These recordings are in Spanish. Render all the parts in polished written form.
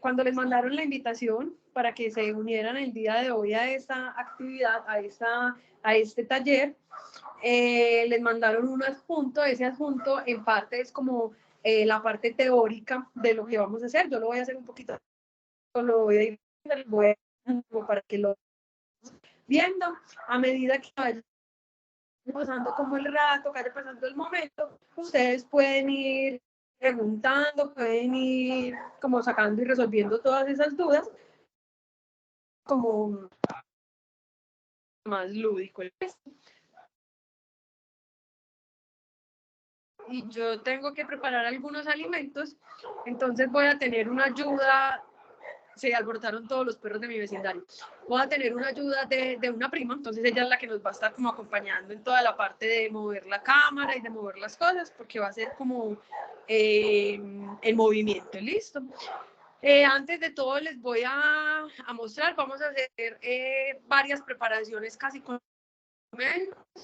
Cuando les mandaron la invitación para que se unieran el día de hoy a esta actividad, a este taller, les mandaron un adjunto. Ese adjunto en parte es como la parte teórica de lo que vamos a hacer. Yo lo voy a hacer un poquito, lo voy a ir para que lo viendo a medida que vaya pasando como el rato, que vaya pasando el momento. Ustedes pueden ir preguntando, pueden ir como sacando y resolviendo todas esas dudas como más lúdico. Y yo tengo que preparar algunos alimentos, entonces voy a tener una ayuda. Se alborotaron todos los perros de mi vecindario. Voy a tener una ayuda de una prima, entonces ella es la que nos va a estar como acompañando en toda la parte de mover la cámara y de mover las cosas, porque va a ser como el movimiento, ¿listo? Antes de todo les voy a mostrar, vamos a hacer varias preparaciones casi con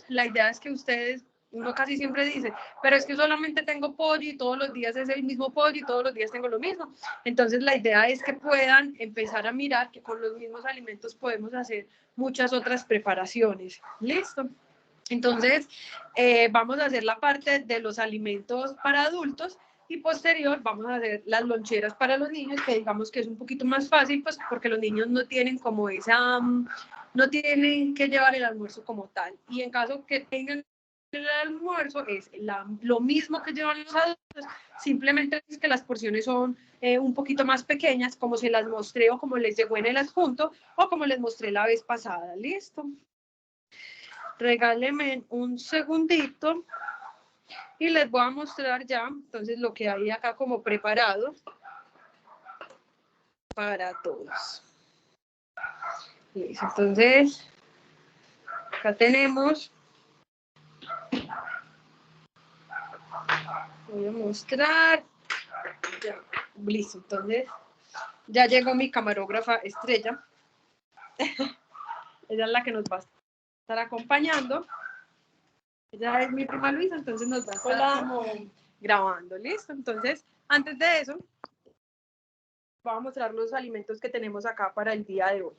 la idea es que ustedes, uno casi siempre dice, pero es que solamente tengo pollo y todos los días es el mismo pollo y todos los días tengo lo mismo. Entonces la idea es que puedan empezar a mirar que con los mismos alimentos podemos hacer muchas otras preparaciones. ¿Listo? Entonces vamos a hacer la parte de los alimentos para adultos y posterior vamos a hacer las loncheras para los niños, que digamos que es un poquito más fácil, pues porque los niños no tienen como esa, no tienen que llevar el almuerzo como tal. Y en caso que tengan el almuerzo, es lo mismo que llevan los adultos, simplemente es que las porciones son un poquito más pequeñas, como se las mostré o como les llegó en el adjunto o como les mostré la vez pasada. ¿Listo? Regáleme un segundito y les voy a mostrar ya entonces lo que hay acá como preparado para todos. Listo, entonces acá tenemos, voy a mostrar, ya, listo, entonces ya llegó mi camarógrafa estrella. Ella es la que nos va a estar acompañando. Ella es mi prima Luisa, entonces nos va a estar como grabando, ¿listo? Entonces, antes de eso, voy a mostrar los alimentos que tenemos acá para el día de hoy.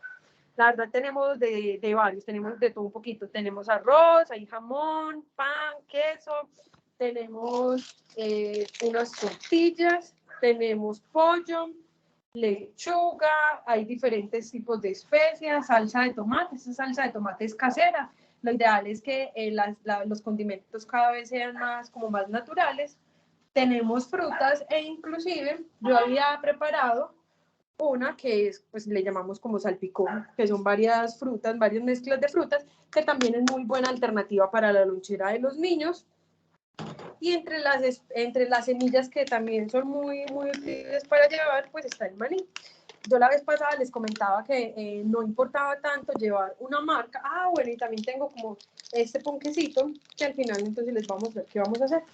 La verdad tenemos de varios, tenemos de todo un poquito. Tenemos arroz, hay jamón, pan, queso, tenemos unas tortillas, tenemos pollo, lechuga, hay diferentes tipos de especias, salsa de tomate. Esta salsa de tomate es casera. Lo ideal es que los condimentos cada vez sean como más naturales. Tenemos frutas e inclusive yo había preparado una que es, pues le llamamos como salpicón, que son varias frutas, varias mezclas de frutas, que también es muy buena alternativa para la lonchera de los niños. Y entre las semillas que también son muy útiles para llevar, pues está el maní. Yo la vez pasada les comentaba que no importaba tanto llevar una marca. Ah, bueno, y también tengo como este ponquecito, que al final entonces les vamos a ver qué vamos a hacer.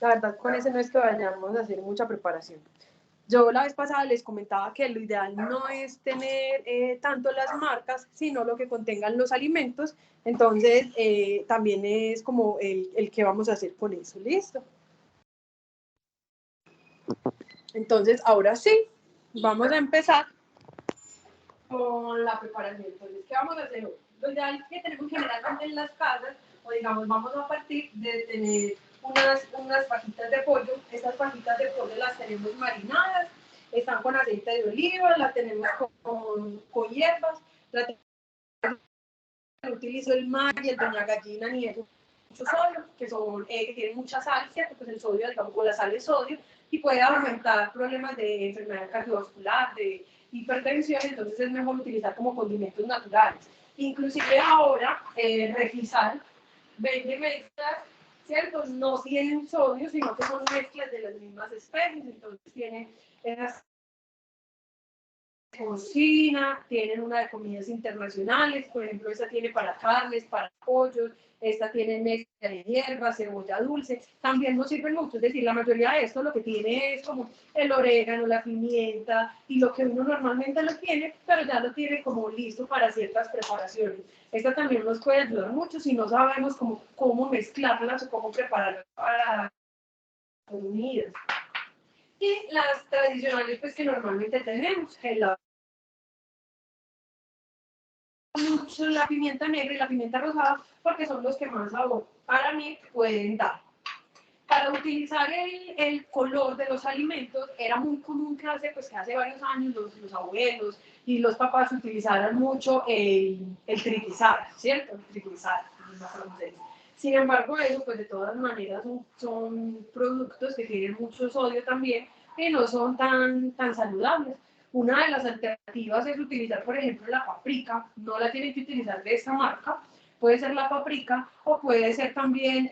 La verdad, con ese no es que vayamos a hacer mucha preparación. Yo la vez pasada les comentaba que lo ideal no es tener tanto las marcas, sino lo que contengan los alimentos. Entonces, también es como el que vamos a hacer con eso. ¿Listo? Entonces, ahora sí, vamos a empezar con la preparación. Entonces, ¿qué vamos a hacer hoy? Lo ideal que tenemos generalmente en las casas, o digamos, vamos a partir de tener unas fajitas de pollo. Estas fajitas de pollo las tenemos marinadas, están con aceite de oliva, la tenemos con hierbas, utilizo el mar y el doña gallina ni eso, mucho sodio, que tienen mucha sal, ¿cierto? Pues el sodio, digamos, con la sal es sodio, y puede aumentar problemas de enfermedad cardiovascular, de hipertensión, entonces es mejor utilizar como condimentos naturales. Inclusive ahora, Refisal vende mezclas, ¿cierto? No tienen sodio, sino que son mezclas de las mismas especies, entonces tienen esas cocina, tienen una de comidas internacionales, por ejemplo, esta tiene para carnes, para pollos, esta tiene mezcla de hierbas, cebolla dulce, también nos sirven mucho, es decir, la mayoría de esto lo que tiene es como el orégano, la pimienta y lo que uno normalmente lo tiene, pero ya lo tiene como listo para ciertas preparaciones. Esta también nos puede ayudar mucho si no sabemos cómo mezclarlas o cómo prepararlas para comidas. Y las tradicionales, pues que normalmente tenemos, mucho la pimienta negra y la pimienta rosada, porque son los que más sabor para mí pueden dar. Para utilizar el color de los alimentos, era muy común que hace varios años los abuelos y los papás utilizaran mucho el tritizar, ¿cierto? El tritizar, sin embargo, eso, pues de todas maneras, son productos que tienen mucho sodio también, que no son tan saludables. Una de las alternativas es utilizar, por ejemplo, la paprika. No la tienen que utilizar de esta marca. Puede ser la paprika o puede ser también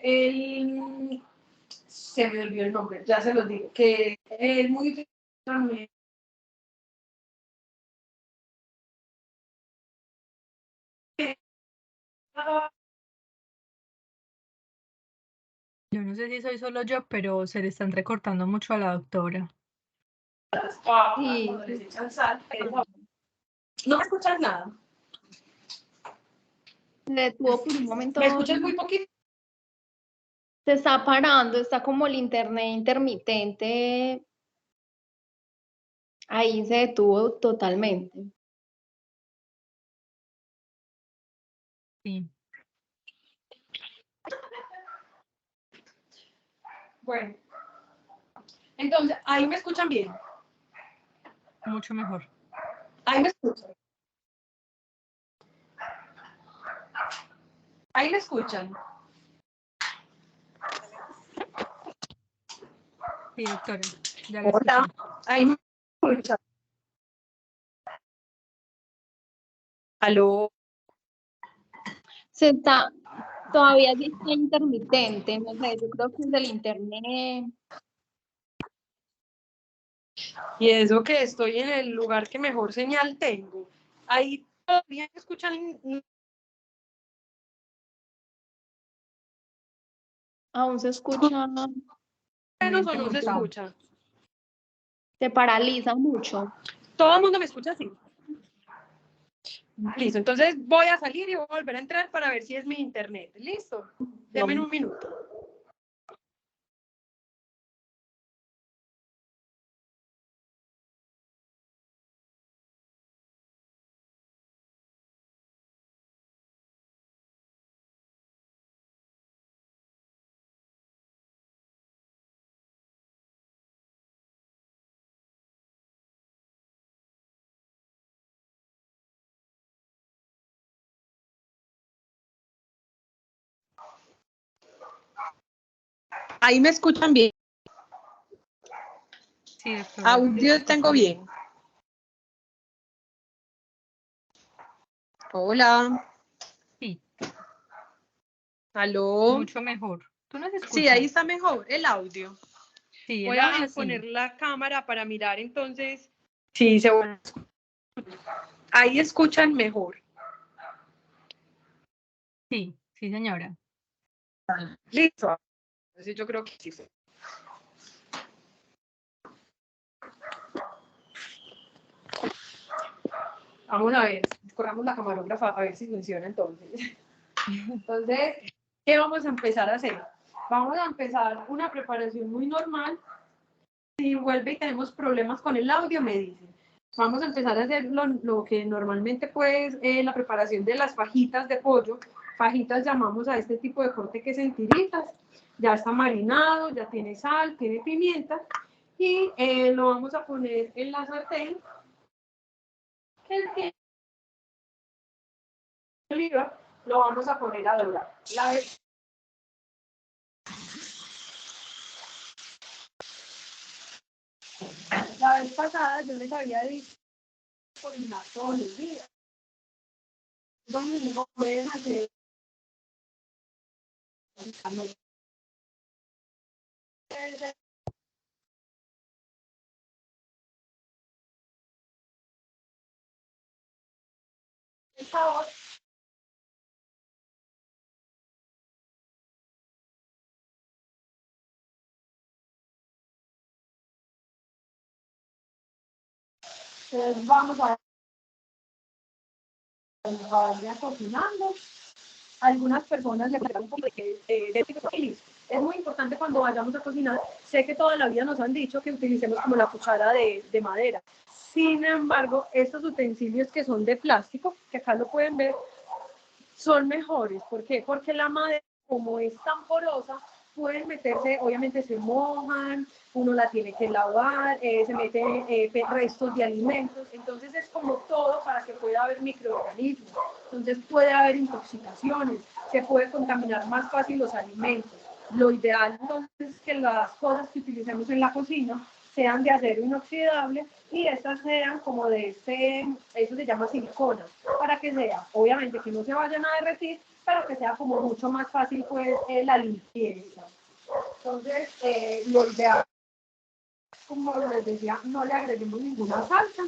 se me olvidó el nombre, ya se los digo, que es muy también. Yo no sé si soy solo yo, pero se le están recortando mucho a la doctora. Sí. No me escuchas nada. Se detuvo por un momento. ¿Me escuchas muy poquito? Se está parando, está como el internet intermitente. Ahí se detuvo totalmente. Sí, Bueno, entonces, ahí me escuchan bien. mucho mejor. Ahí me escuchan. Ahí me escuchan. Sí, doctora. Ya la Hola. escuchamos. Ahí me escuchan. Aló. Todavía sí está intermitente, no sé, yo creo que es del internet. Y eso que estoy en el lugar que mejor señal tengo. Ahí todavía me escuchan. Aún se escucha, Menos o no se escucha. se paraliza mucho. Todo el mundo me escucha así. Listo, entonces voy a salir y voy a volver a entrar para ver si es mi internet. Listo. Denme un minuto. Ahí me escuchan bien. Sí, doctora. Audio tengo bien. Hola. Sí, Aló. mucho mejor. ¿Tú nos escuchas? Sí, ahí está mejor el audio. Sí, Voy el a audio poner sí. la cámara para mirar entonces. Sí, se vuelve. Ahí escuchan mejor. Sí, sí, señora. Listo. Entonces yo creo que sí. Vamos a ver, corramos la camarógrafa a ver si funciona entonces. Entonces, ¿qué vamos a empezar a hacer? Vamos a empezar una preparación muy normal. Si vuelve y tenemos problemas con el audio, me dicen. Vamos a empezar a hacer lo que normalmente pues la preparación de las fajitas de pollo. Fajitas llamamos a este tipo de corte que es en tiritas. Ya está marinado, ya tiene sal, tiene pimienta. Y lo vamos a poner en la sartén. El que oliva lo vamos a poner a dorar. La vez pasada yo les había dicho cocinar todos los días. Entonces no pueden hacer el sabor. Entonces vamos a ir cocinando. algunas personas le ponen un poco de listo. Es muy importante cuando vayamos a cocinar. Sé que toda la vida nos han dicho que utilicemos como la cuchara de madera. Sin embargo, estos utensilios que son de plástico, que acá lo pueden ver, son mejores. ¿Por qué? Porque la madera, como es tan porosa, pueden meterse, obviamente se mojan, uno la tiene que lavar, se meten restos de alimentos, entonces es como todo para que pueda haber microorganismos, entonces puede haber intoxicaciones, se puede contaminar más fácil los alimentos. Lo ideal entonces es que las cosas que utilicemos en la cocina sean de acero inoxidable y estas sean como de eso se llama silicona, para que sea, obviamente que no se vayan a derretir, pero que sea como mucho más fácil pues la limpieza. Entonces, lo ideal, como les decía, no le agreguemos ninguna salsa,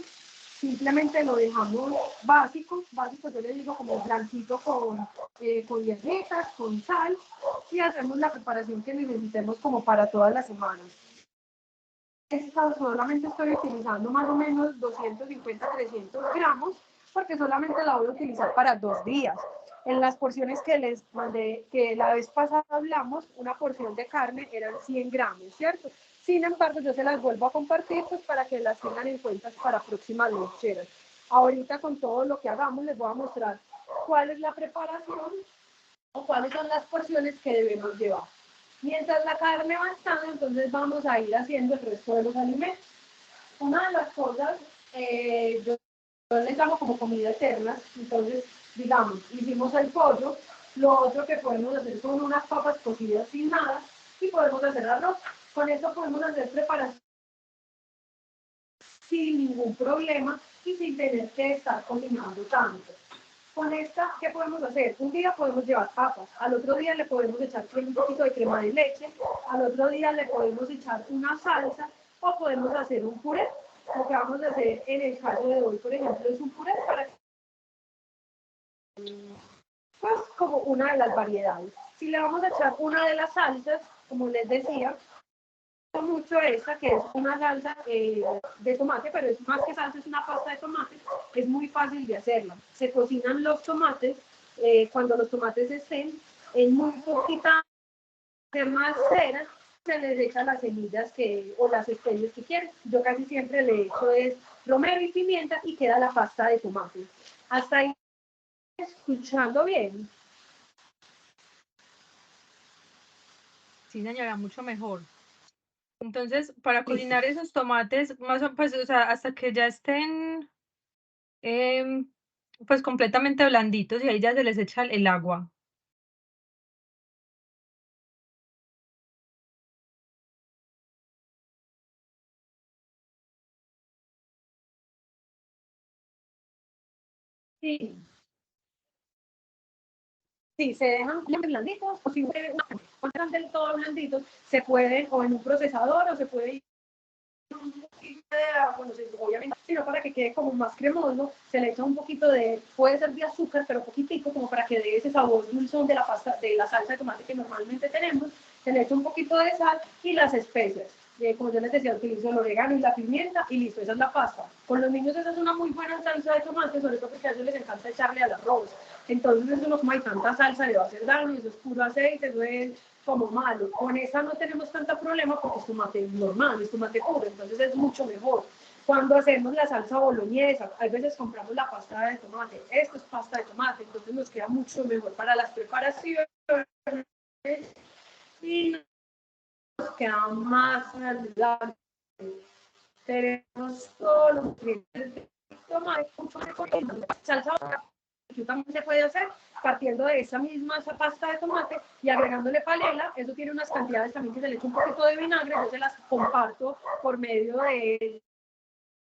simplemente lo dejamos básico, yo le digo como blanquito con hierbitas, con sal, y hacemos la preparación que necesitemos como para todas las semanas. Solamente estoy utilizando más o menos 250, 300 gramos, porque solamente la voy a utilizar para 2 días. En las porciones que les mandé, que la vez pasada hablamos, una porción de carne eran 100 gramos, ¿cierto? Sin embargo, yo se las vuelvo a compartir pues, para que las tengan en cuenta para próximas loncheras. Ahorita con todo lo que hagamos les voy a mostrar cuál es la preparación o cuáles son las porciones que debemos llevar. Mientras la carne va estando, entonces vamos a ir haciendo el resto de los alimentos. Una de las cosas, yo les llamo como comida eterna, entonces, digamos, hicimos el pollo, lo otro que podemos hacer son unas papas cocidas sin nada y podemos hacer arroz. Con eso podemos hacer preparación sin ningún problema y sin tener que estar cocinando tanto. Con esta, ¿qué podemos hacer? Un día podemos llevar papas, al otro día le podemos echar un poquito de crema de leche, al otro día le podemos echar una salsa o podemos hacer un puré. Lo que vamos a hacer en el caso de hoy, por ejemplo, es un puré para pues como una de las variedades. Si le vamos a echar una de las salsas, como les decía, mucho esta que es una salsa de tomate, pero es más que salsa, es una pasta de tomate, es muy fácil de hacerla. Se cocinan los tomates, cuando los tomates estén en muy poquita más cera, se les echa las semillas o las especies que quieren. Yo casi siempre le echo es romero y pimienta y queda la pasta de tomate. Hasta ahí, escuchando bien. Sí, señora, mucho mejor. Entonces, para cocinar esos tomates, más o pues, o sea, hasta que ya estén, pues, completamente blanditos y ahí ya se les echa el agua. Sí. Sí, se dejan bien blanditos, o si no están del todo blanditos, se pueden o en un procesador o se puede ir un poquito de agua, no sé, obviamente, sino para que quede como más cremoso, se le echa un poquito puede ser de azúcar, pero poquitico, como para que dé ese sabor dulzón de la pasta, de la salsa de tomate que normalmente tenemos, se le echa un poquito de sal y las especias. Como yo les decía, utilizo el orégano y la pimienta y listo, esa es la pasta. Con los niños esa es una muy buena salsa de tomate, sobre todo porque a ellos les encanta echarle al arroz. Entonces eso no como hay tanta salsa, le va a hacer daño, eso es puro aceite, eso es como malo. Con esa no tenemos tanto problema porque es tomate normal, es tomate puro, entonces es mucho mejor. Cuando hacemos la salsa boloñesa, a veces compramos la pasta de tomate, esto es pasta de tomate, entonces nos queda mucho mejor para las preparaciones y nos queda más saludable. Tenemos todos los nutrientes de tomate, mucho mejor. Salsa también se puede hacer partiendo de esa misma pasta de tomate y agregándole panela. Eso tiene unas cantidades también que se le echa un poquito de vinagre. Yo se las comparto por medio de,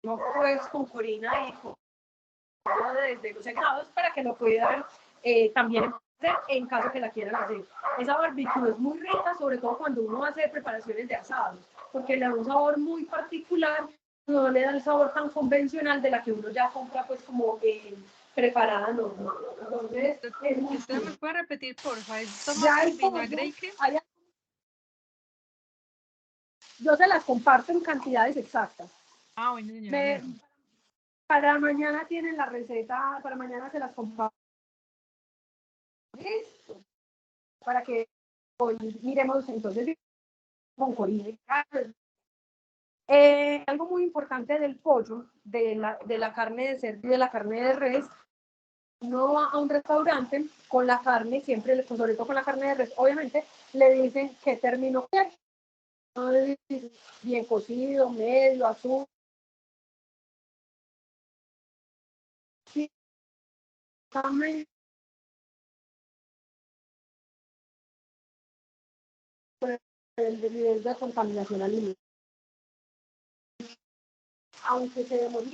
no pues con Corina y con de los secretos para que lo puedan también hacer en caso que la quieran hacer. Esa barbecue es muy rica, sobre todo cuando uno va a hacer preparaciones de asados, porque le da un sabor muy particular, no le da el sabor tan convencional de la que uno ya compra pues como preparada normal. Entonces, ¿Usted me puede repetir, porfa? ¿Es ya tomate, el pollo, vinagre y qué? yo se las comparto en cantidades exactas. Ah, bueno, señora, listo. Para mañana tienen la receta, para mañana se las comparto Listo. Para que hoy miremos entonces con Corina. Algo muy importante del pollo, de la carne de cerdo y de la carne de res, uno va a un restaurante con la carne, siempre, sobre todo con la carne de res, obviamente, le dicen qué término quiere. Bien cocido, medio, azul. Sí, también el nivel de contaminación alimentaria. Aunque se demore,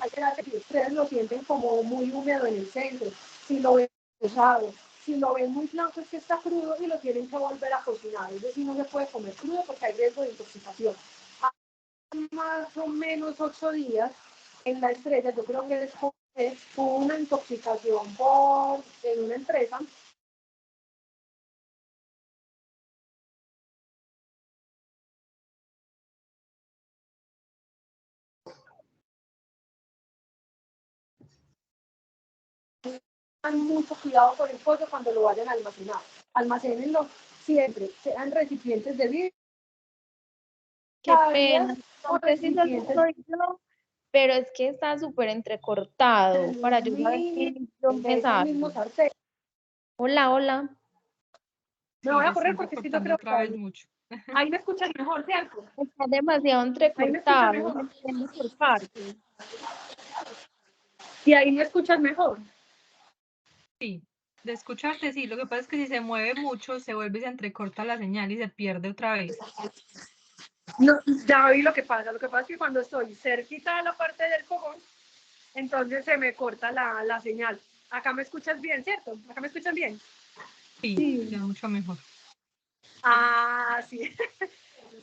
ustedes lo sienten como muy húmedo en el centro, si lo ven pesado, si lo ven muy blanco es que está crudo y lo tienen que volver a cocinar, es decir, no se puede comer crudo porque hay riesgo de intoxicación. Más o menos 8 días en la Estrella, yo creo que después hubo una intoxicación en una empresa. Tengan mucho cuidado con el pollo cuando lo vayan a almacenar. Almacénenlo siempre, sean recipientes de vidrio. Qué pena, no sé si soy yo, pero es que está súper entrecortado para yo saber dónde sale. Hola, hola. Me voy a correr porque si no creo otra vez mucho. Ahí me escuchan mejor, ¿cierto? Está demasiado entrecortado, mejor. no entiendo por partes. Y ahí me escuchas mejor. Sí, de escucharte sí, lo que pasa es que si se mueve mucho se vuelve y se entrecorta la señal y se pierde otra vez. No, ya vi lo que pasa es que cuando estoy cerquita de la parte del fogón, entonces se me corta la señal. Acá me escuchas bien, ¿cierto? Acá me escuchan bien. Sí, ya mucho mejor. Ah, sí.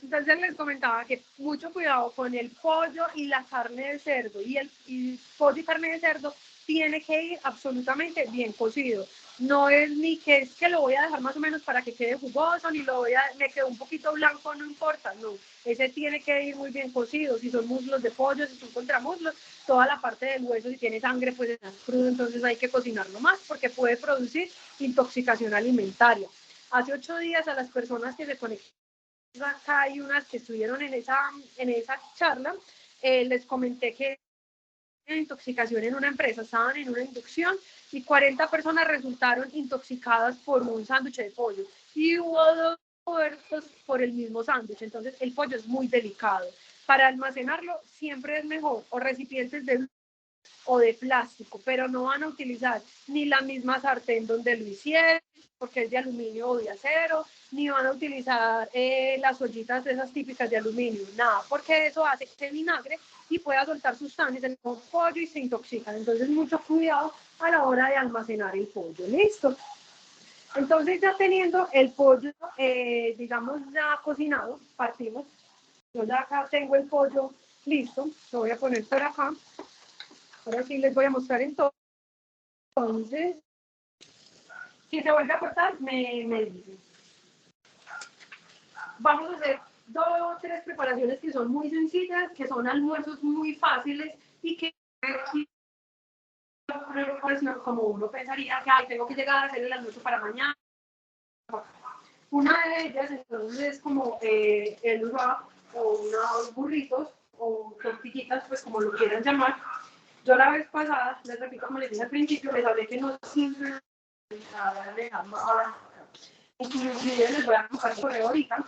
Entonces les comentaba que mucho cuidado con el pollo y la carne de cerdo. Y pollo y carne de cerdo tiene que ir absolutamente bien cocido. No es ni que es que lo voy a dejar más o menos para que quede jugoso, ni me quedó un poquito blanco, no importa, no. Ese tiene que ir muy bien cocido. Si son muslos de pollo, si son contramuslos, toda la parte del hueso, si tiene sangre, pues está crudo, entonces hay que cocinarlo más porque puede producir intoxicación alimentaria. Hace 8 días a las personas que se conectaron acá hay unas que estuvieron en esa charla, les comenté que intoxicación en una empresa, estaban en una inducción y 40 personas resultaron intoxicadas por un sándwich de pollo y hubo 2 muertos por el mismo sándwich. Entonces el pollo es muy delicado. Para almacenarlo siempre es mejor o recipientes de o de plástico, pero no van a utilizar ni la misma sartén donde lo hicieron, porque es de aluminio o de acero, ni van a utilizar las ollitas de esas típicas de aluminio, nada, porque eso hace que vinagre y pueda soltar sustancias en el pollo y se intoxican. Entonces, mucho cuidado a la hora de almacenar el pollo. ¿Listo? Entonces, ya teniendo el pollo, digamos, ya cocinado, partimos. Yo ya acá tengo el pollo listo, lo voy a poner por acá. Ahora sí les voy a mostrar entonces. Si se vuelve a cortar, me dicen. Vamos a hacer 2 o 3 preparaciones que son muy sencillas, que son almuerzos muy fáciles y que como uno pensaría que ay, tengo que llegar a hacer el almuerzo para mañana. Una de ellas entonces es como el wrap o unos burritos o tortillitas, pues como lo quieran llamar. Yo la vez pasada, les repito como les dije al principio, les hablé que no siempre inclusive les voy a dejar correo ahorita,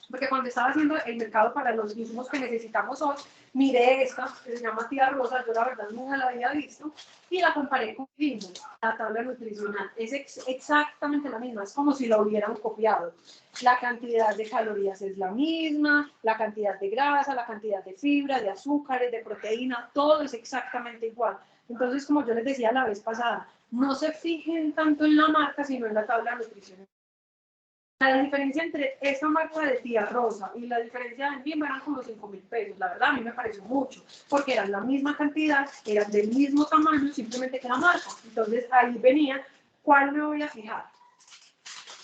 porque cuando estaba haciendo el mercado para los insumos que necesitamos hoy, miré esta, que se llama Tía Rosa, yo la verdad nunca la había visto, y la comparé con Bimbo, la tabla nutricional. Es exactamente la misma, es como si la hubieran copiado. La cantidad de calorías es la misma, la cantidad de grasa, la cantidad de fibra, de azúcares, de proteína, todo es exactamente igual. Entonces, como yo les decía la vez pasada, no se fijen tanto en la marca, sino en la tabla nutricional. La diferencia entre esta marca de Tía Rosa y la diferencia de Bimbo eran como 5.000 pesos. La verdad, a mí me pareció mucho, porque eran la misma cantidad, eran del mismo tamaño, simplemente que la marca. Entonces, ahí venía cuál me voy a fijar.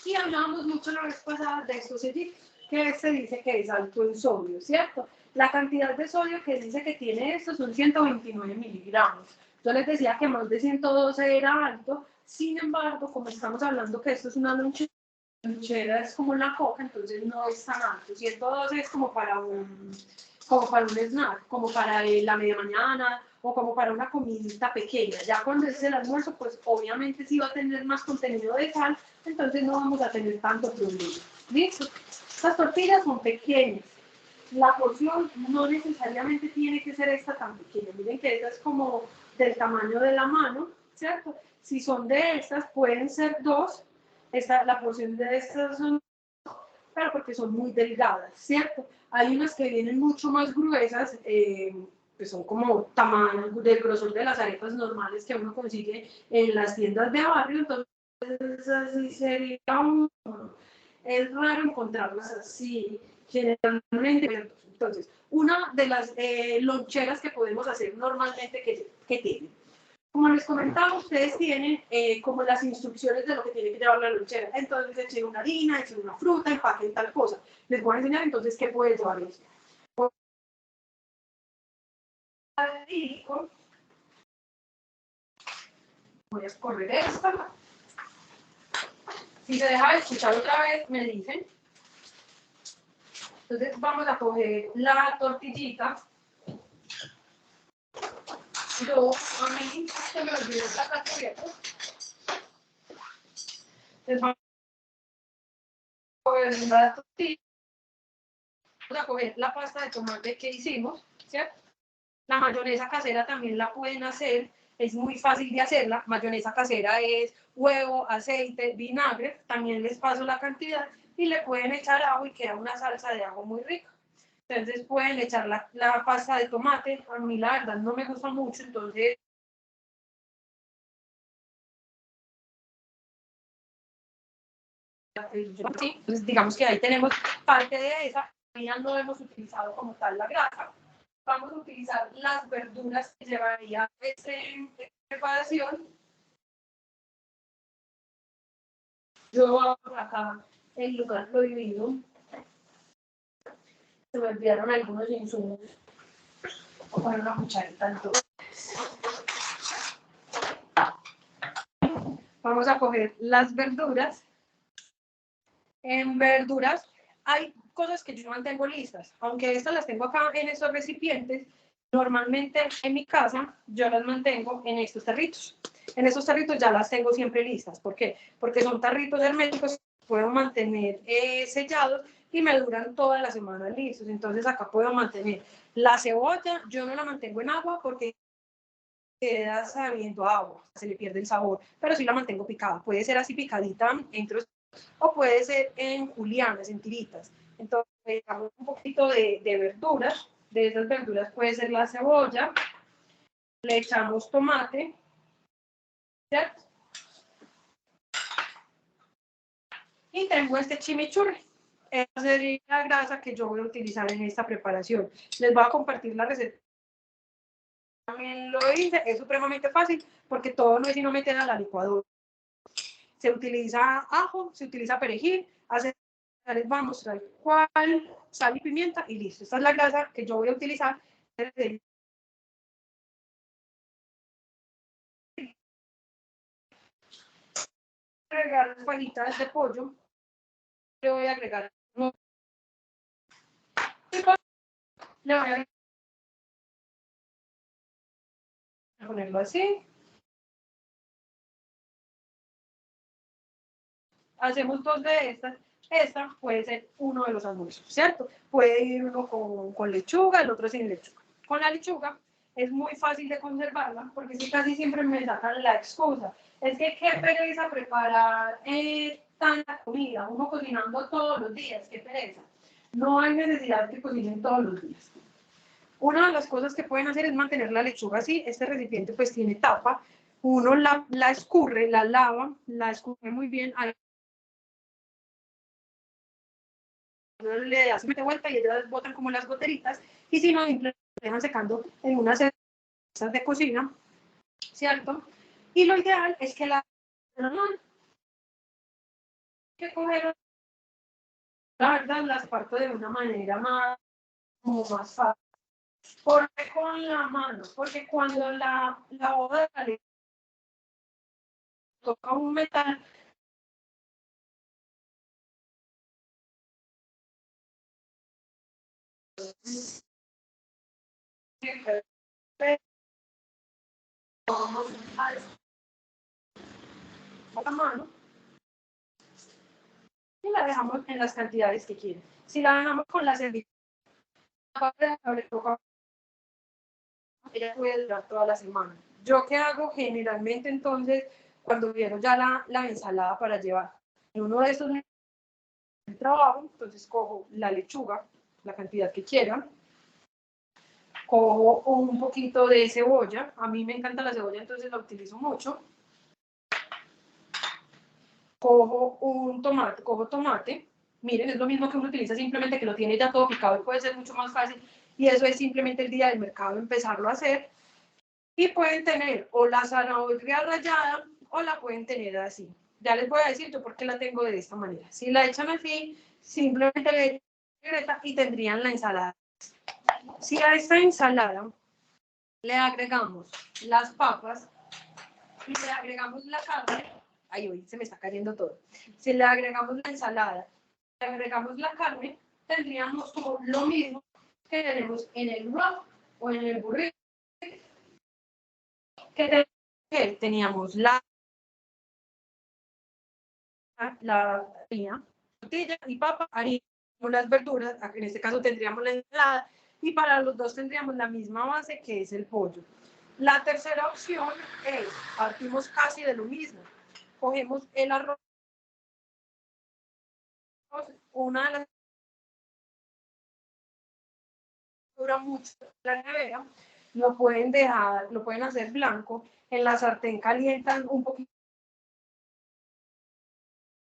Y hablábamos mucho la vez pasada de estos sellitos, que este dice que es alto en sodio, ¿cierto? La cantidad de sodio que dice que tiene esto son 129 miligramos. Yo les decía que más de 112 era alto, Sin embargo, como estamos hablando que esto es una lonchera, es como una coca, entonces no es tan alto. 112 es como para un snack, como para la media mañana o como para una comidita pequeña. Ya cuando es el almuerzo, pues obviamente sí va a tener más contenido de sal, entonces no vamos a tener tanto problema. ¿Listo? Estas tortillas son pequeñas. La porción no necesariamente tiene que ser esta tan pequeña. Miren que esta es como del tamaño de la mano, ¿cierto? Si son de estas, pueden ser dos. La porción de estas son, pero porque son muy delgadas, ¿cierto? Hay unas que vienen mucho más gruesas, que son como tamaño del grosor de las arepas normales que uno consigue en las tiendas de barrio, entonces así sería es raro encontrarlas así, generalmente. Entonces, una de las loncheras que podemos hacer normalmente que tienen. Como les comentaba, ustedes tienen como las instrucciones de lo que tiene que llevar la lonchera. Entonces, echen una harina, echen una fruta, empaquen tal cosa. Les voy a enseñar entonces qué puede llevar esto. Voy a escorrer esta. Si se deja de escuchar otra vez, me dicen. Entonces, vamos a coger la tortillita. Yo, a mí, se me olvidó sacar cubierto. Entonces, vamos a coger la tortilla. Vamos a coger la pasta de tomate que hicimos, ¿cierto? La mayonesa casera también la pueden hacer, es muy fácil de hacerla. Mayonesa casera es huevo, aceite, vinagre, también les paso la cantidad y le pueden echar ajo y queda una salsa de ajo muy rica. Entonces pueden echar la pasta de tomate, a mí la verdad no me gusta mucho, entonces entonces digamos que ahí tenemos parte de esa, ya no hemos utilizado como tal la grasa. Vamos a utilizar las verduras que llevaría esta preparación. Yo acá el lugar lo divido. Se me olvidaron algunos insumos. Voy a poner una cucharita en todo. Vamos a coger las verduras. En verduras hay cosas que yo no mantengo listas, aunque estas las tengo acá en estos recipientes. Normalmente en mi casa yo las mantengo en estos tarritos. En estos tarritos ya las tengo siempre listas. ¿Por qué? Porque son tarritos herméticos que puedo mantener sellados y me duran toda la semana listos. Entonces acá puedo mantener la cebolla, yo no la mantengo en agua porque queda sabiendo agua, se le pierde el sabor, pero sí la mantengo picada. Puede ser así picadita en trozos o puede ser en julianas, en tiritas. Entonces, le echamos un poquito de verduras. De esas verduras puede ser la cebolla. Le echamos tomate. ¿Cierto? Y tengo este chimichurri. Esa sería la grasa que yo voy a utilizar en esta preparación. Les voy a compartir la receta. También lo hice, es supremamente fácil porque todo no es sino meter a la licuadora. Se utiliza ajo, se utiliza perejil, les voy a mostrar cuál, sal y pimienta y listo. Esta es la grasa que yo voy a utilizar. Agregar las fajitas de pollo. Le voy a agregar. Le voy a ponerlo así. Hacemos dos de estas. Esta puede ser uno de los almuerzos, ¿cierto? Puede ir uno con lechuga, el otro sin lechuga. Con la lechuga es muy fácil de conservarla, porque sí, casi siempre me sacan la excusa. Es que qué pereza preparar tanta comida, uno cocinando todos los días, qué pereza. No hay necesidad de que cocinen todos los días. Una de las cosas que pueden hacer es mantener la lechuga así. Este recipiente pues tiene tapa. Uno la escurre, la lava, la escurre muy bien. Uno le da mete vuelta y ellas botan como las goteritas. Y si no, simplemente dejan secando en unas cestas de cocina, ¿cierto? Y lo ideal es que la que coger, la verdad, las parto de una manera como más fácil. Porque con la mano, porque cuando la boda toca un metal. La mano y la dejamos en las cantidades que quieren. Si la dejamos con la servilleta, ella puede durar toda la semana. ¿Yo qué hago? Generalmente, entonces, cuando quiero ya la ensalada para llevar en uno de esos trabajo, entonces cojo la lechuga, la cantidad que quiera, cojo un poquito de cebolla, a mí me encanta la cebolla, entonces la utilizo mucho, cojo tomate, miren, es lo mismo que uno utiliza, simplemente que lo tiene ya todo picado y puede ser mucho más fácil, y eso es simplemente el día del mercado empezarlo a hacer, y pueden tener o la zanahoria rallada o la pueden tener así. Ya les voy a decir yo por qué la tengo de esta manera. Si la echan así, simplemente le echan y tendrían la ensalada. Si a esta ensalada le agregamos las papas y le agregamos la carne, ay, hoy se me está cayendo todo. Si le agregamos la ensalada, le agregamos la carne, tendríamos como lo mismo que tenemos en el wrap o en el burrito. Que teníamos la harina, tortilla y papa, harina, las verduras, en este caso tendríamos la ensalada, y para los dos tendríamos la misma base que es el pollo. La tercera opción es, partimos casi de lo mismo, cogemos el arroz, una de las dura mucho la nevera, lo pueden dejar, lo pueden hacer blanco, en la sartén calientan un poquito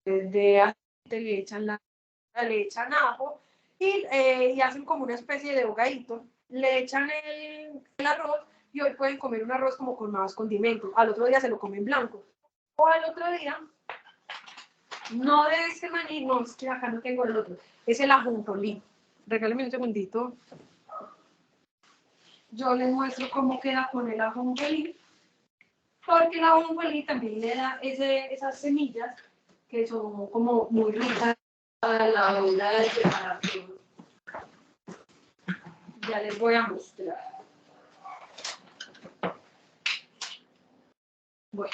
de aceite, le echan ajo y hacen como una especie de hogadito, le echan el arroz y hoy pueden comer un arroz como con más condimentos, al otro día se lo comen blanco, o al otro día, no de este maní, no, es que acá no tengo el otro, es el ajonjolí. Regálame un segundito, yo les muestro cómo queda con el ajonjolí, porque el ajonjolí también le da esas semillas que son como muy ricas a la hora de preparación. Ya les voy a mostrar. Bueno,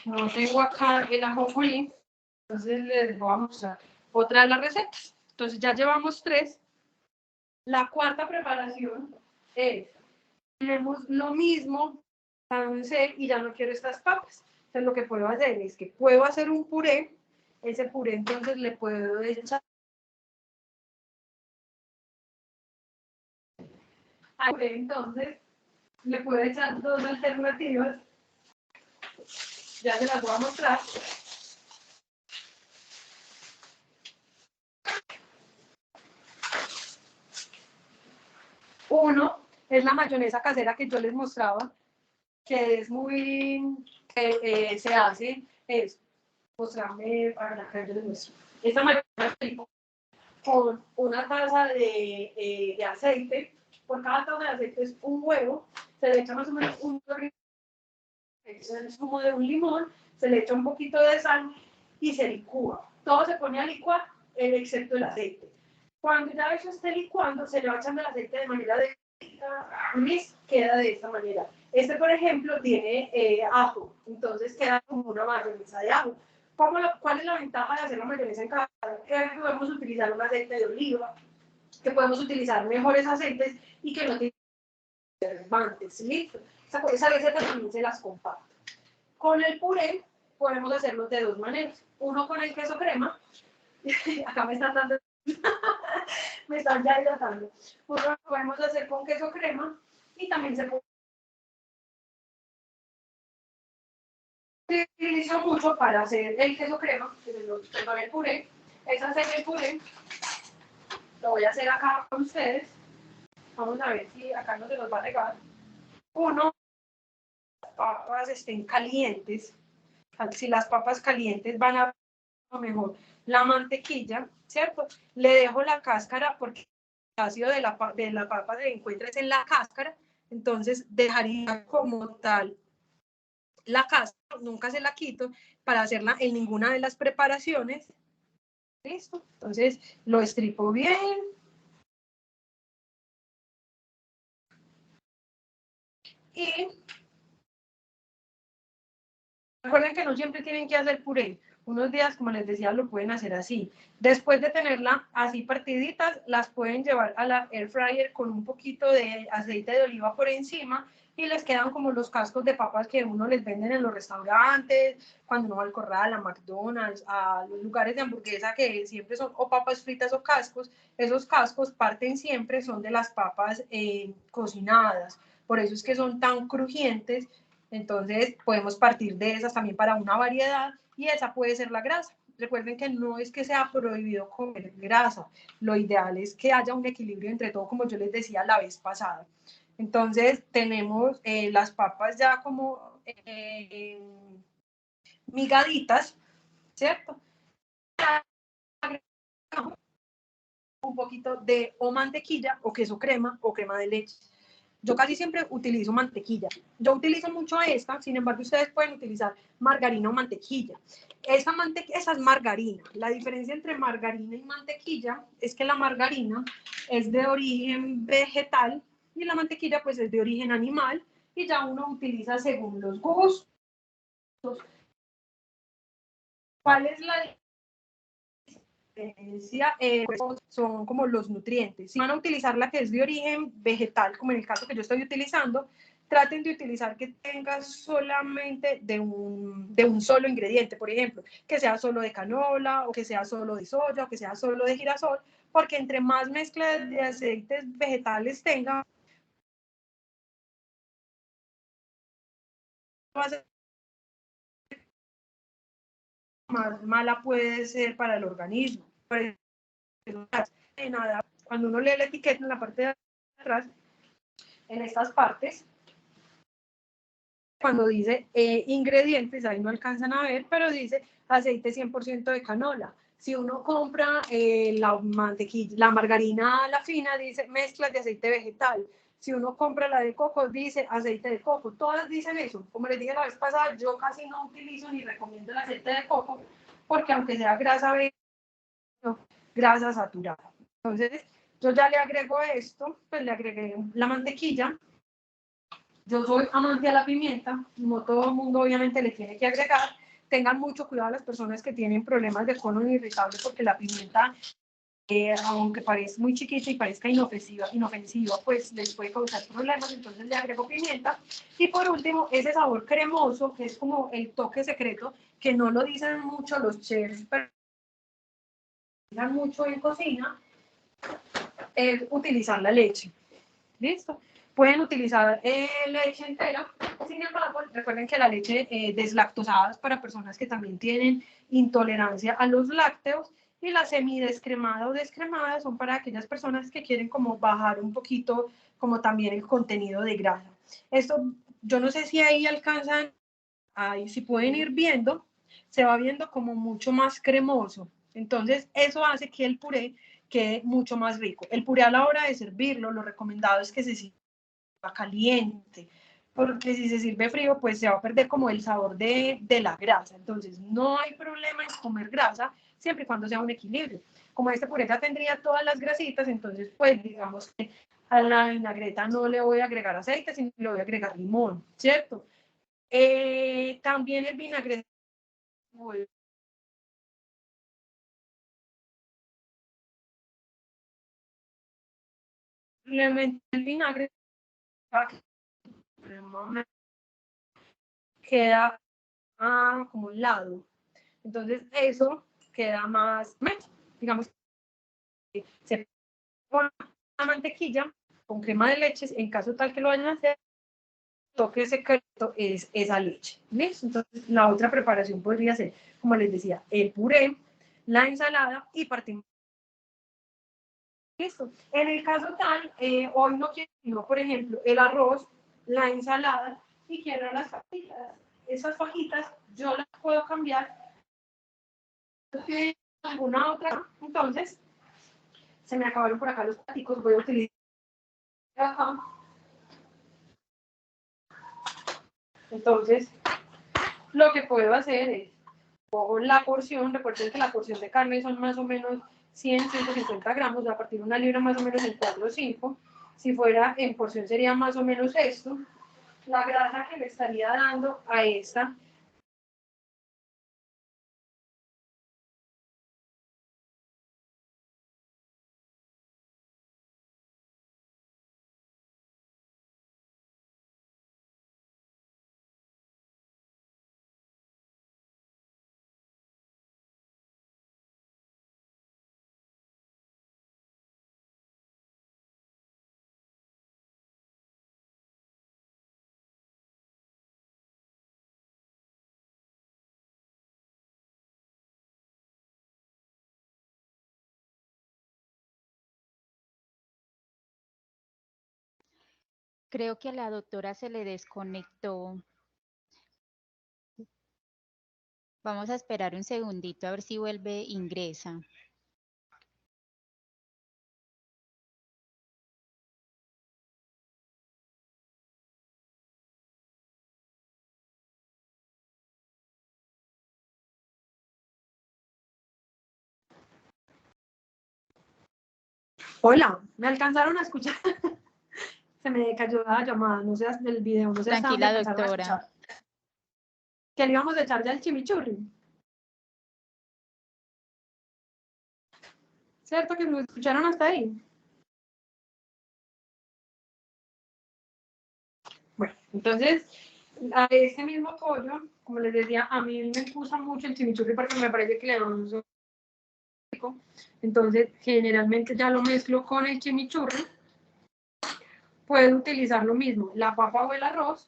no tengo acá el ajonjolí, entonces les voy a mostrar otra de las recetas. Entonces ya llevamos 3. La cuarta preparación es, tenemos lo mismo, y ya no quiero estas papas. Entonces lo que puedo hacer es que puedo hacer un puré, ese puré entonces le puedo echar entonces le puedo echar 2 alternativas, ya se las voy a mostrar. Uno es la mayonesa casera que yo les mostraba, que es muy, que se hace, es mostrarme para la que yo les muestro. Esta mayonesa con una taza de aceite, por cada taza de aceite es un huevo, se le echa más o menos un zumo de un limón, se le echa un poquito de sal y se licúa. Todo se pone a licuar, excepto el aceite. Cuando ya eso esté licuando, se le va echando el aceite de manera de queda de esta manera. Este, por ejemplo, tiene ajo, entonces queda como una mayonesa de ajo. ¿Cuál es la ventaja de hacer la mayonesa en casa? Que podemos utilizar un aceite de oliva, que podemos utilizar mejores aceites y que no tienen conservantes. ¿Listo? Esa receta también se las comparto. Con el puré podemos hacerlo de 2 maneras. Uno con el queso crema. Acá me están dando me están ya hidratando. Pues lo podemos hacer con queso crema y también se puede utilizar mucho para hacer el queso crema, que se lo prepara el puré. Es hacer el puré. Lo voy a hacer acá con ustedes. Vamos a ver si acá no se nos va a regar. Uno, las papas estén calientes. Si las papas calientes van a mejor la mantequilla, ¿cierto? Le dejo la cáscara porque el ácido de la papa se encuentra en la cáscara, entonces dejaría como tal la cáscara, nunca se la quito para hacerla en ninguna de las preparaciones. Listo, entonces lo estripo bien. Y recuerden que no siempre tienen que hacer puré. Unos días, como les decía, lo pueden hacer así. Después de tenerla así partiditas, las pueden llevar a la air fryer con un poquito de aceite de oliva por encima y les quedan como los cascos de papas que uno les venden en los restaurantes, cuando uno va al Corral, a McDonald's, a los lugares de hamburguesa que siempre son o papas fritas o cascos. Esos cascos parten siempre, son de las papas cocinadas. Por eso es que son tan crujientes. Entonces podemos partir de esas también para una variedad y esa puede ser la grasa. Recuerden que no es que sea prohibido comer grasa, lo ideal es que haya un equilibrio entre todo, como yo les decía la vez pasada. Entonces tenemos las papas ya como migaditas, ¿cierto? Un poquito de o mantequilla o queso crema o crema de leche. Yo casi siempre utilizo mantequilla. Yo utilizo mucho esta, sin embargo, ustedes pueden utilizar margarina o mantequilla. Esa es margarina. La diferencia entre margarina y mantequilla es que la margarina es de origen vegetal y la mantequilla pues es de origen animal y ya uno utiliza según los gustos. ¿Cuál es la diferencia? Son como los nutrientes. Si van a utilizar la que es de origen vegetal, como en el caso que yo estoy utilizando, traten de utilizar que tenga solamente de un solo ingrediente, por ejemplo, que sea solo de canola, o que sea solo de soya, o que sea solo de girasol, porque entre más mezcla de aceites vegetales tenga, más mala puede ser para el organismo. Nada, cuando uno lee la etiqueta en la parte de atrás, en estas partes, cuando dice ingredientes, ahí no alcanzan a ver, pero dice aceite 100% de canola. Si uno compra la mantequilla, la margarina, la fina, dice mezclas de aceite vegetal. Si uno compra la de coco, dice aceite de coco. Todas dicen eso. Como les dije la vez pasada, yo casi no utilizo ni recomiendo el aceite de coco, porque aunque sea grasa grasa saturada. Entonces, yo ya le agrego esto, pues le agregué la mantequilla. Yo soy amante a la pimienta, no todo el mundo obviamente le tiene que agregar. Tengan mucho cuidado las personas que tienen problemas de colon irritable porque la pimienta, aunque parezca muy chiquita y parezca inofensiva, pues les puede causar problemas, entonces le agrego pimienta. Y por último, ese sabor cremoso, que es como el toque secreto, que no lo dicen mucho los chefs, pero dicen mucho en cocina, es utilizar la leche. ¿Listo? Pueden utilizar leche entera. Sin embargo, recuerden que la leche deslactosada es para personas que también tienen intolerancia a los lácteos y la semidescremada o descremada son para aquellas personas que quieren como bajar un poquito como también el contenido de grasa. Esto, yo no sé si ahí alcanzan, ahí si pueden ir viendo, se va viendo como mucho más cremoso. Entonces, eso hace que el puré quede mucho más rico. El puré a la hora de servirlo, lo recomendado es que se sirva caliente, porque si se sirve frío, pues se va a perder como el sabor de la grasa. Entonces, no hay problema en comer grasa, siempre y cuando sea un equilibrio. Como este puré ya tendría todas las grasitas, entonces, pues digamos que a la vinagreta no le voy a agregar aceite, sino le voy a agregar limón, ¿cierto? También el vinagre simplemente el vinagre queda como un lado. Entonces eso queda más, digamos, se pone la mantequilla con crema de leche, en caso tal que lo vayan a hacer, toque secreto es esa leche. ¿Listo? Entonces la otra preparación podría ser, como les decía, el puré, la ensalada y partimos. Listo. En el caso tal, hoy no quiero, por ejemplo, el arroz, la ensalada y quiero las fajitas. Esas fajitas yo las puedo cambiar alguna otra. Entonces, se me acabaron por acá los platicos, voy a utilizar acá. Entonces, lo que puedo hacer es, cojo la porción, recuerden que la porción de carne son más o menos 100, 150 gramos, a partir de una libra más o menos en 4 o 5. Si fuera en porción sería más o menos esto. La grasa que le estaría dando a esta. Creo que a la doctora se le desconectó. Vamos a esperar un segundito a ver si vuelve, ingresa. Hola, ¿me alcanzaron a escuchar? Se me cayó la llamada, no sé, del video, no sé hasta dónde Tranquila, alcanzaron a doctora. escuchar. ¿Que le íbamos a echar ya el chimichurri? ¿Cierto que me escucharon hasta ahí? Bueno, entonces, a ese mismo pollo, como les decía, a mí me gusta mucho el chimichurri porque me parece que le da un sabor rico. Entonces, generalmente ya lo mezclo con el chimichurri. Puedo utilizar lo mismo, la papa o el arroz.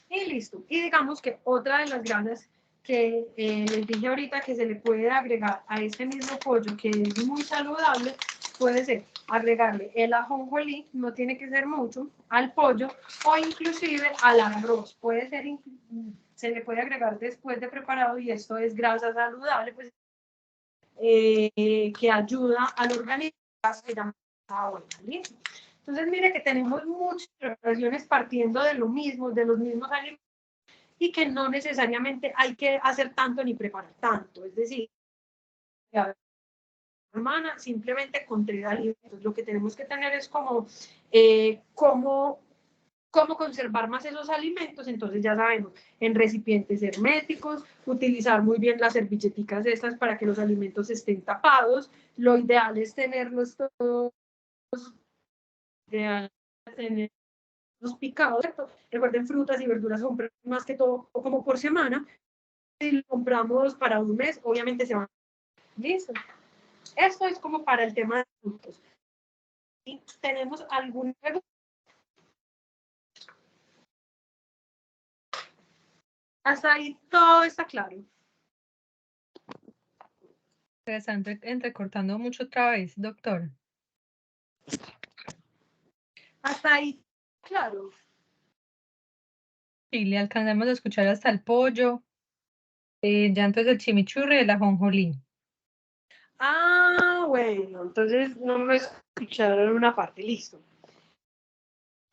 Y listo. Y digamos que otra de las grasas que les dije ahorita que se le puede agregar a este mismo pollo, que es muy saludable, puede ser agregarle el ajonjolí, no tiene que ser mucho, al pollo o inclusive al arroz. Puede ser, se le puede agregar después de preparado y esto es grasa saludable, pues, que ayuda al organismo a se llama agua, ¿listo? Entonces, mire que tenemos muchas preparaciones partiendo de lo mismo, de los mismos alimentos, y que no necesariamente hay que hacer tanto ni preparar tanto. Es decir, hermana, simplemente con 3 alimentos. Lo que tenemos que tener es como cómo conservar más esos alimentos. Entonces ya sabemos, en recipientes herméticos, utilizar muy bien las servilleticas estas para que los alimentos estén tapados. Lo ideal es tenerlos todos, ideal tener los picados, ¿cierto? Recuerden, frutas y verduras son más que todo como por semana. Si lo compramos para un mes, obviamente se van. ¿Listo? Esto es como para el tema de frutos. ¿Y tenemos algún pregunta? Hasta ahí todo está claro. Se están entrecortando mucho otra vez, doctor. Hasta ahí, claro. Sí, le alcanzamos a escuchar hasta el pollo. Ya entonces el chimichurri y el ajonjolí. Ah, bueno, entonces no me escucharon una parte, listo.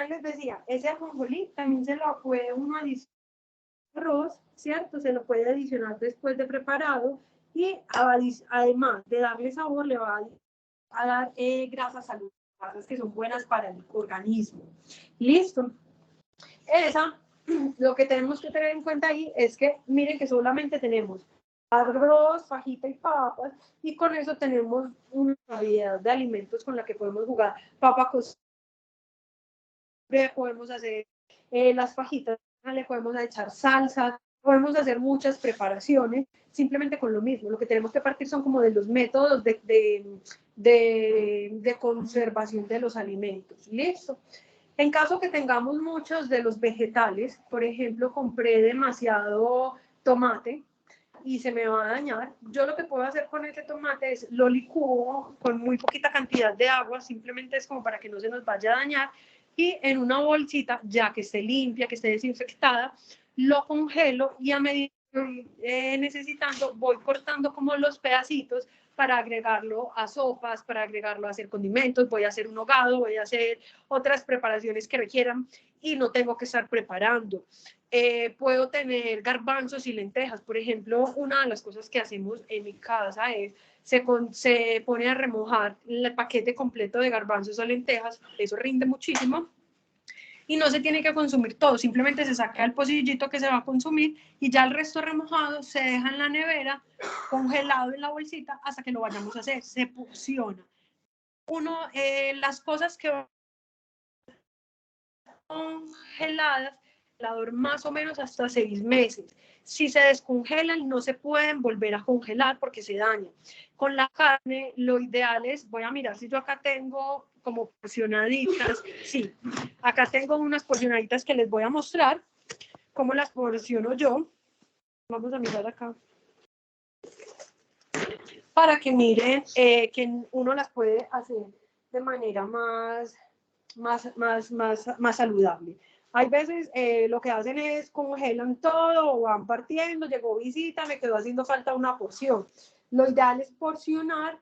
Les decía, ese ajonjolí también se lo puede uno adicionar arroz, ¿cierto? Se lo puede adicionar después de preparado y además de darle sabor le va a dar grasas saludables, grasas que son buenas para el organismo. Listo. Esa, lo que tenemos que tener en cuenta ahí es que miren que solamente tenemos arroz, fajita y papas, y con eso tenemos una variedad de alimentos con la que podemos jugar. Papa cocida, podemos hacer las fajitas, le podemos echar salsa, podemos hacer muchas preparaciones simplemente con lo mismo. Lo que tenemos que partir son como de los métodos de conservación de los alimentos. ¿Listo? En caso que tengamos muchos de los vegetales, por ejemplo, compré demasiado tomate y se me va a dañar, yo lo que puedo hacer con ese tomate es lo licúo con muy poquita cantidad de agua, simplemente es como para que no se nos vaya a dañar, y en una bolsita, ya que esté limpia, que esté desinfectada, lo congelo y a medida que necesitando voy cortando como los pedacitos para agregarlo a sopas, para agregarlo a hacer condimentos, voy a hacer un hogado, voy a hacer otras preparaciones que requieran y no tengo que estar preparando. Puedo tener garbanzos y lentejas. Por ejemplo, una de las cosas que hacemos en mi casa es se pone a remojar el paquete completo de garbanzos o lentejas, eso rinde muchísimo. Y no se tiene que consumir todo, simplemente se saca el pocillito que se va a consumir y ya el resto remojado se deja en la nevera, congelado en la bolsita hasta que lo vayamos a hacer, se porciona. Las cosas que van congeladas, más o menos hasta 6 meses. Si se descongelan, no se pueden volver a congelar porque se dañan. Con la carne, lo ideal es, voy a mirar si yo acá tengo como porcionaditas. Sí, acá tengo unas porcionaditas que les voy a mostrar cómo las porciono yo. Vamos a mirar acá. Para que miren que uno las puede hacer de manera más saludable. Hay veces lo que hacen es congelan todo o van partiendo, llegó visita, me quedó haciendo falta una porción. Lo ideal es porcionar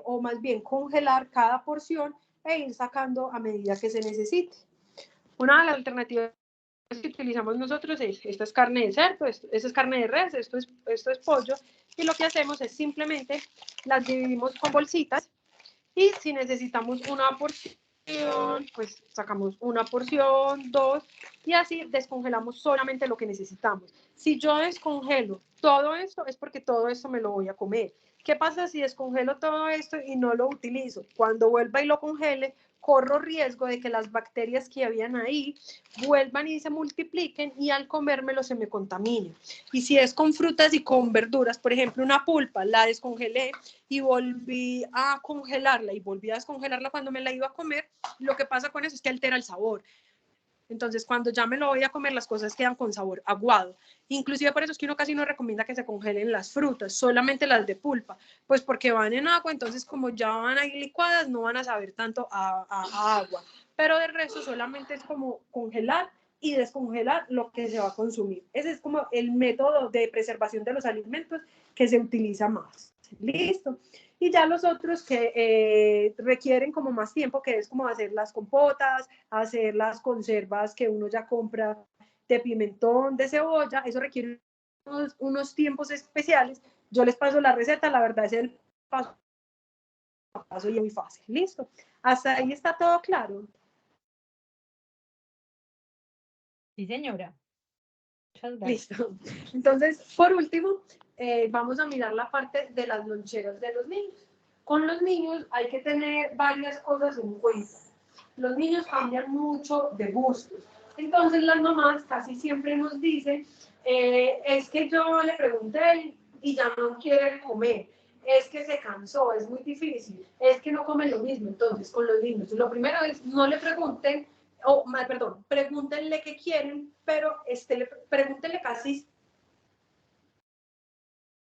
o más bien congelar cada porción e ir sacando a medida que se necesite. Una de las alternativas que utilizamos nosotros es, esta es carne de cerdo, esta es carne de res, esto es pollo, y lo que hacemos es simplemente las dividimos con bolsitas y si necesitamos una porción, pues sacamos una porción, dos, y así descongelamos solamente lo que necesitamos. Si yo descongelo todo esto, es porque todo esto me lo voy a comer. ¿Qué pasa si descongelo todo esto y no lo utilizo? Cuando vuelva y lo congele, corro riesgo de que las bacterias que habían ahí vuelvan y se multipliquen y al comérmelo se me contamine. Y si es con frutas y con verduras, por ejemplo, una pulpa, la descongelé y volví a congelarla y volví a descongelarla cuando me la iba a comer, lo que pasa con eso es que altera el sabor. Entonces, cuando ya me lo voy a comer, las cosas quedan con sabor aguado. Inclusive por eso es que uno casi no recomienda que se congelen las frutas, solamente las de pulpa, pues porque van en agua, entonces como ya van ahí licuadas, no van a saber tanto a agua. Pero de resto solamente es como congelar y descongelar lo que se va a consumir. Ese es como el método de preservación de los alimentos que se utiliza más. Listo. Y ya los otros que requieren como más tiempo, que es como hacer las compotas, hacer las conservas que uno ya compra de pimentón, de cebolla, eso requiere unos tiempos especiales. Yo les paso la receta, la verdad es el paso a paso y muy fácil. Listo. Hasta ahí está todo claro. Sí, señora. Muchas gracias. Listo. Entonces, por último, vamos a mirar la parte de las loncheras de los niños. Con los niños hay que tener varias cosas en cuenta. Los niños cambian mucho de gustos. Entonces, las mamás casi siempre nos dicen, es que yo le pregunté y ya no quiere comer. Es que se cansó, es muy difícil, es que no come lo mismo. Entonces, con los niños, lo primero es no le pregunten, perdón, pregúntenle qué quieren, pero pregúntenle casi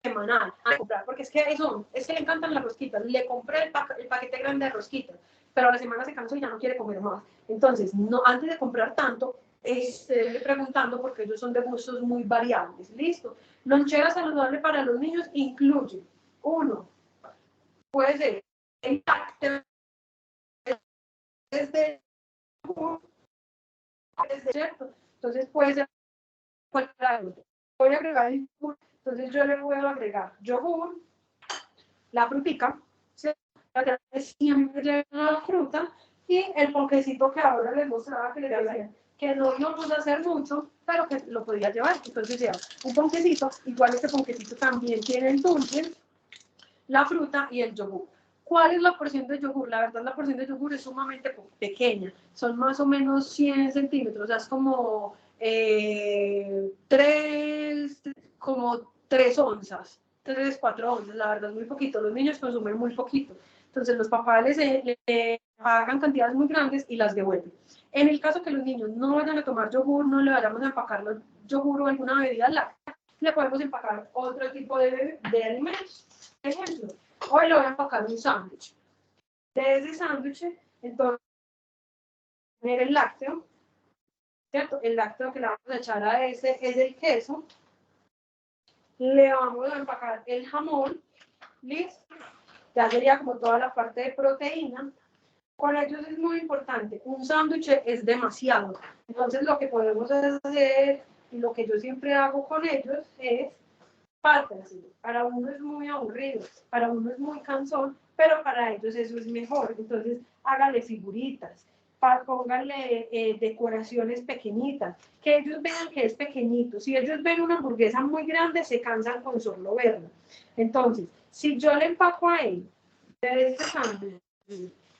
semanal a comprar, porque es que le encantan las rosquitas, le compré el paquete grande de rosquitas, pero a la semana se cansó y ya no quiere comer más. Entonces, no, antes de comprar tanto, preguntando porque ellos son de gustos muy variables. Listo. Lonchera saludable para los niños incluye, uno, puede ser el lácteo, desde cierto. Entonces puede ser cualquiera. Voy a agregar el yogur, entonces yo le voy a agregar yogur, la frutica, siempre lleva la fruta y el ponquecito que ahora les mostraba que les decía que no íbamos a hacer mucho, pero que lo podía llevar. Entonces lleva un ponquecito, igual este ponquecito también tiene el dulce, la fruta y el yogur. ¿Cuál es la porción de yogur? La verdad, la porción de yogur es sumamente pequeña. Son más o menos 100 centímetros. O sea, es como 3 onzas. 3, 4 onzas. La verdad, es muy poquito. Los niños consumen muy poquito. Entonces, los papás le pagan cantidades muy grandes y las devuelven. En el caso que los niños no vayan a tomar yogur, no le vayamos a empacar los yogur o alguna bebida láctea, le podemos empacar otro tipo de alimentos. Por ejemplo, hoy le voy a empacar un sándwich. De ese sándwich, entonces, tener el lácteo, ¿cierto? El lácteo que le vamos a echar a ese es el queso. Le vamos a empacar el jamón, listo. ya sería como toda la parte de proteína. Con ellos es muy importante, un sándwich es demasiado, entonces lo que podemos hacer y lo que yo siempre hago con ellos es pártanselo. Para uno es muy aburrido, para uno es muy cansón, pero para ellos eso es mejor, entonces hágale figuritas, pónganle decoraciones pequeñitas, que ellos vean que es pequeñito. Si ellos ven una hamburguesa muy grande, se cansan con solo verla. Entonces, si yo le empaco a él de este sándwich,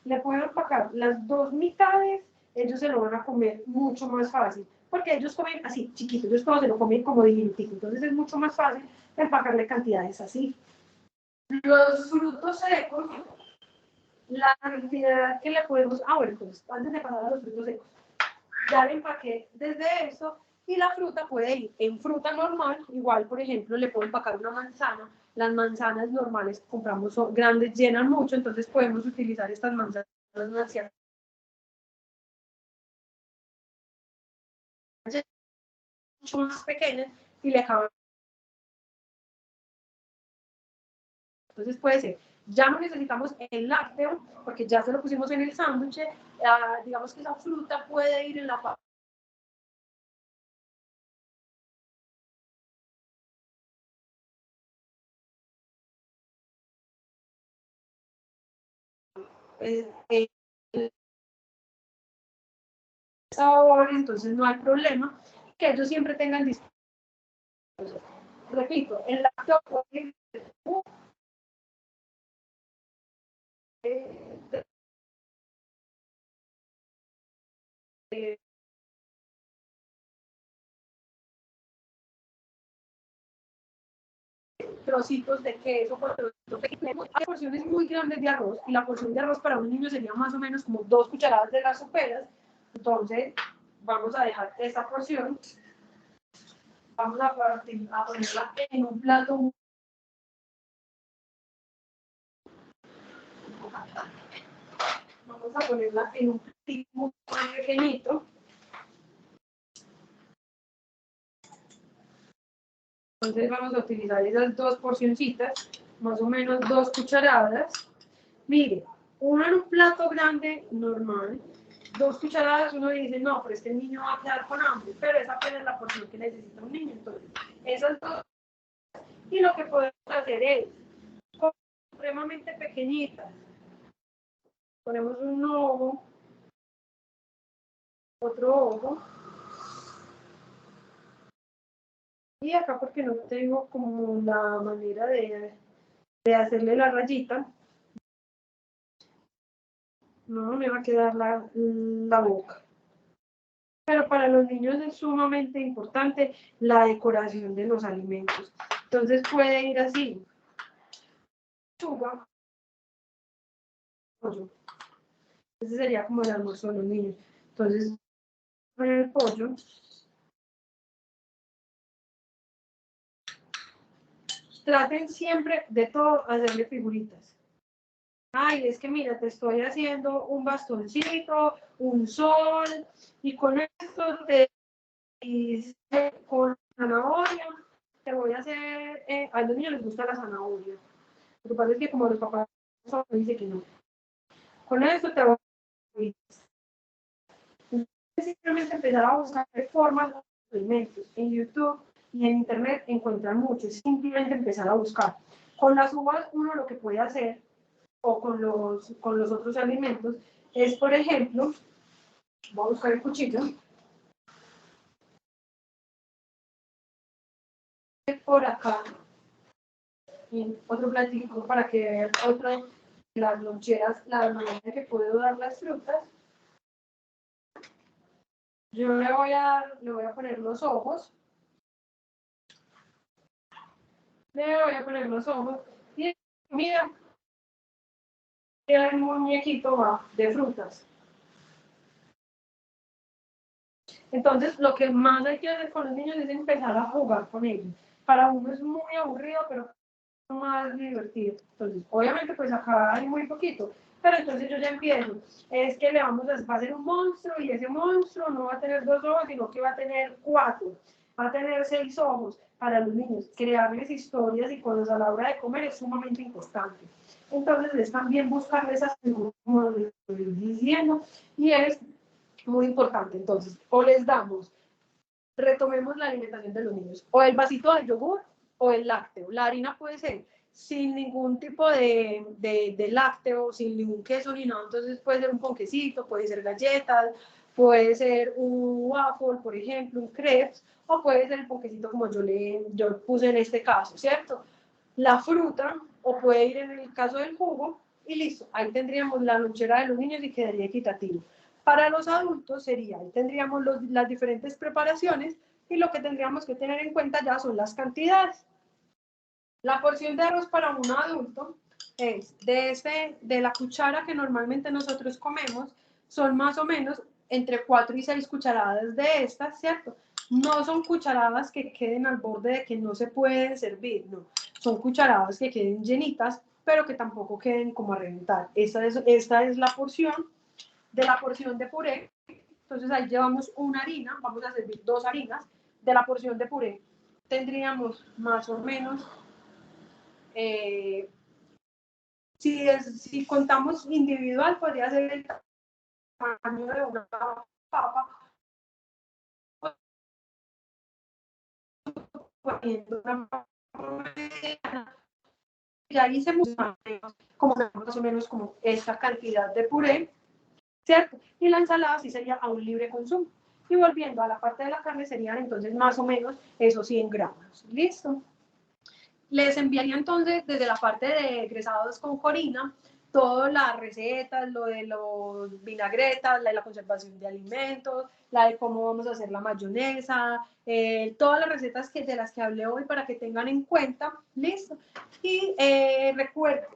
le puedo empacar las dos mitades, ellos se lo van a comer mucho más fácil, porque ellos comen así, chiquitos, ellos todos se lo comen como diminutivo, entonces es mucho más fácil empacarle cantidades así. Los frutos secos, la cantidad que le podemos, bueno, pues antes de pasar a los frutos secos, ya le empaqué desde eso, y la fruta puede ir en fruta normal, igual, por ejemplo, le puedo empacar una manzana. Las manzanas normales que compramos son grandes, llenan mucho, entonces podemos utilizar estas manzanas mucho más pequeñas y le acaban. Entonces puede ser, ya no necesitamos el lácteo, porque ya se lo pusimos en el sándwich, digamos que esa fruta puede ir en la papa. Sabor, entonces no hay problema, que ellos siempre tengan disponible. Repito, el lácteo puede trocitos de queso, por trocitos pequeños. Hay porciones muy grandes de arroz, y la porción de arroz para un niño sería más o menos como 2 cucharadas de las soperas. Entonces, vamos a dejar esta porción. Vamos a ponerla en un plato. Vamos a ponerla en un platito muy pequeñito. Entonces vamos a utilizar esas dos porcioncitas, más o menos 2 cucharadas. Mire, uno en un plato grande, normal, 2 cucharadas, uno dice, no, pero este niño va a quedar con hambre, pero esa apenas la porción que necesita un niño. Entonces, esas dos. Y lo que podemos hacer es, supremamente pequeñitas, ponemos un ojo, otro ojo, y acá porque no tengo como la manera de hacerle la rayita, no me va a quedar la boca. Pero para los niños es sumamente importante la decoración de los alimentos. Entonces puede ir así. Lechuga, pollo. Ese sería como el almuerzo de los niños. Entonces, con el pollo. Traten siempre de todo hacerle figuritas. Ay, es que mira, te estoy haciendo un bastoncito, un sol, y con esto te hice con zanahoria. Te voy a hacer, a los niños les gusta la zanahoria. Lo que pasa es que como los papás dicen que no. Con esto te voy a simplemente empezar a buscar formas de alimentos. En YouTube y en Internet encuentran muchos. Simplemente empezar a buscar. Con las uvas uno lo que puede hacer, o con los otros alimentos, es, por ejemplo, voy a buscar el cuchillo. Por acá, en otro platito para que vean otra de las loncheras, la manera que puedo dar las frutas. Yo le voy a poner los ojos. Le voy a poner los ojos. Y mira, el muñequito va de frutas. Entonces, lo que más hay que hacer con los niños es empezar a jugar con ellos. Para uno es muy aburrido, pero más divertido. Entonces, obviamente, pues acá hay muy poquito, pero entonces yo ya empiezo. Es que va a ser un monstruo, y ese monstruo no va a tener 2 ojos, sino que va a tener 4. Va a tener 6 ojos. Para los niños, crearles historias y cosas a la hora de comer es sumamente importante. Entonces es también buscar esas figuras, como les estoy diciendo, y es muy importante. Entonces, o les damos, retomemos la alimentación de los niños, o el vasito de yogur o el lácteo. La harina puede ser sin ningún tipo de lácteo, sin ningún queso ni nada, entonces puede ser un ponquecito, puede ser galletas, puede ser un waffle, por ejemplo, un crepes, o puede ser el ponquecito como yo puse en este caso, ¿cierto? La fruta, o puede ir en el caso del jugo, y listo, ahí tendríamos la lonchera de los niños y quedaría equitativo. Para los adultos sería, ahí tendríamos las diferentes preparaciones, y lo que tendríamos que tener en cuenta ya son las cantidades. La porción de arroz para un adulto es de la cuchara que normalmente nosotros comemos, son más o menos entre 4 y 6 cucharadas de estas, ¿cierto? No son cucharadas que queden al borde de que no se pueden servir, no. Son cucharadas que queden llenitas, pero que tampoco queden como a reventar. Esta es la porción de puré. Entonces ahí llevamos una harina, vamos a servir 2 harinas. De la porción de puré tendríamos más o menos, si contamos individual, podría ser el tamaño de una papa, poniendo una papa mediana, y ahí se como más o menos como esta cantidad de puré, ¿cierto? Y la ensalada sí sería a un libre consumo. Y volviendo a la parte de la carne, serían entonces más o menos esos 100 gramos. ¿Listo? Les enviaría entonces desde la parte de egresados con Corina todas las recetas, lo de los vinagretas, la de la conservación de alimentos, la de cómo vamos a hacer la mayonesa, todas las recetas de las que hablé hoy para que tengan en cuenta, listo. Y recuerden,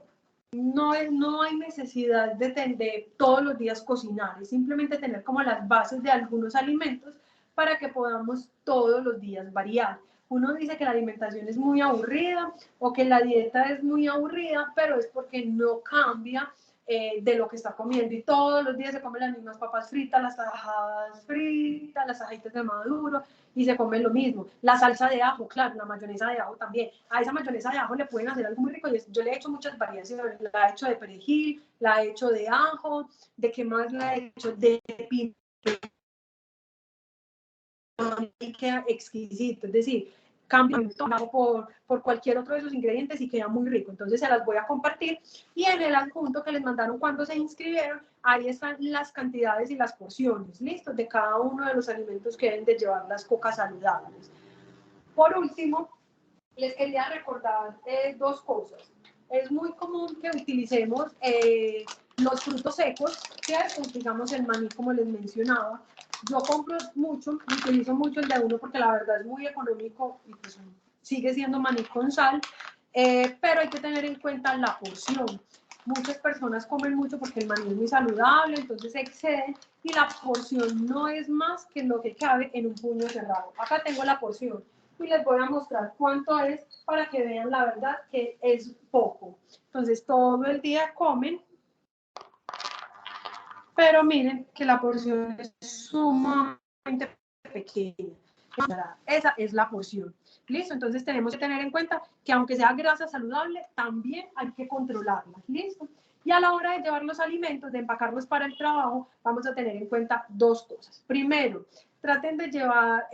no hay necesidad de todos los días cocinar, es simplemente tener como las bases de algunos alimentos para que podamos todos los días variar. Uno dice que la alimentación es muy aburrida o que la dieta es muy aburrida, pero es porque no cambia de lo que está comiendo, y todos los días se comen las mismas papas fritas, las tajadas fritas, las tajitas de maduro, y se come lo mismo. La salsa de ajo, claro, la mayonesa de ajo también. A esa mayonesa de ajo le pueden hacer algo muy rico, y yo le he hecho muchas variaciones. La he hecho de perejil, la he hecho de ajo, ¿de qué más la he hecho? De pimiento, y queda exquisito. Es decir, cambio por cualquier otro de esos ingredientes y queda muy rico. Entonces se las voy a compartir, y en el adjunto que les mandaron cuando se inscribieron, ahí están las cantidades y las porciones, ¿listo? De cada uno de los alimentos que deben de llevar las cocas saludables. Por último, les quería recordar 2 cosas. Es muy común que utilicemos los frutos secos, ¿cierto? Digamos el maní, como les mencionaba. Yo compro mucho, utilizo mucho el de uno porque la verdad es muy económico y pues sigue siendo maní con sal, pero hay que tener en cuenta la porción. Muchas personas comen mucho porque el maní es muy saludable, entonces se exceden, y la porción no es más que lo que cabe en un puño cerrado. Acá tengo la porción y les voy a mostrar cuánto es para que vean la verdad que es poco. Entonces todo el día comen, pero miren que la porción es sumamente pequeña. Esa es la porción. ¿Listo? Entonces tenemos que tener en cuenta que aunque sea grasa saludable, también hay que controlarla. ¿Listo? Y a la hora de llevar los alimentos, de empacarlos para el trabajo, vamos a tener en cuenta 2 cosas. Primero, traten de llevar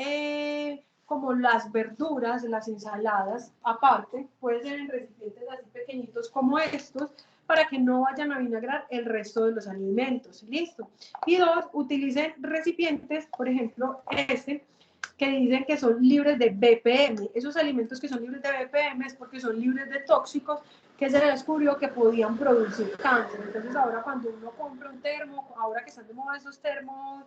como las verduras, las ensaladas aparte, puede ser en recipientes así pequeñitos como estos, para que no vayan a vinagrar el resto de los alimentos. ¿Listo? Y 2, utilicen recipientes, por ejemplo, que dicen que son libres de BPM. Esos alimentos que son libres de BPM es porque son libres de tóxicos que se descubrió que podían producir cáncer. Entonces ahora cuando uno compra un termo, ahora que están de moda esos termos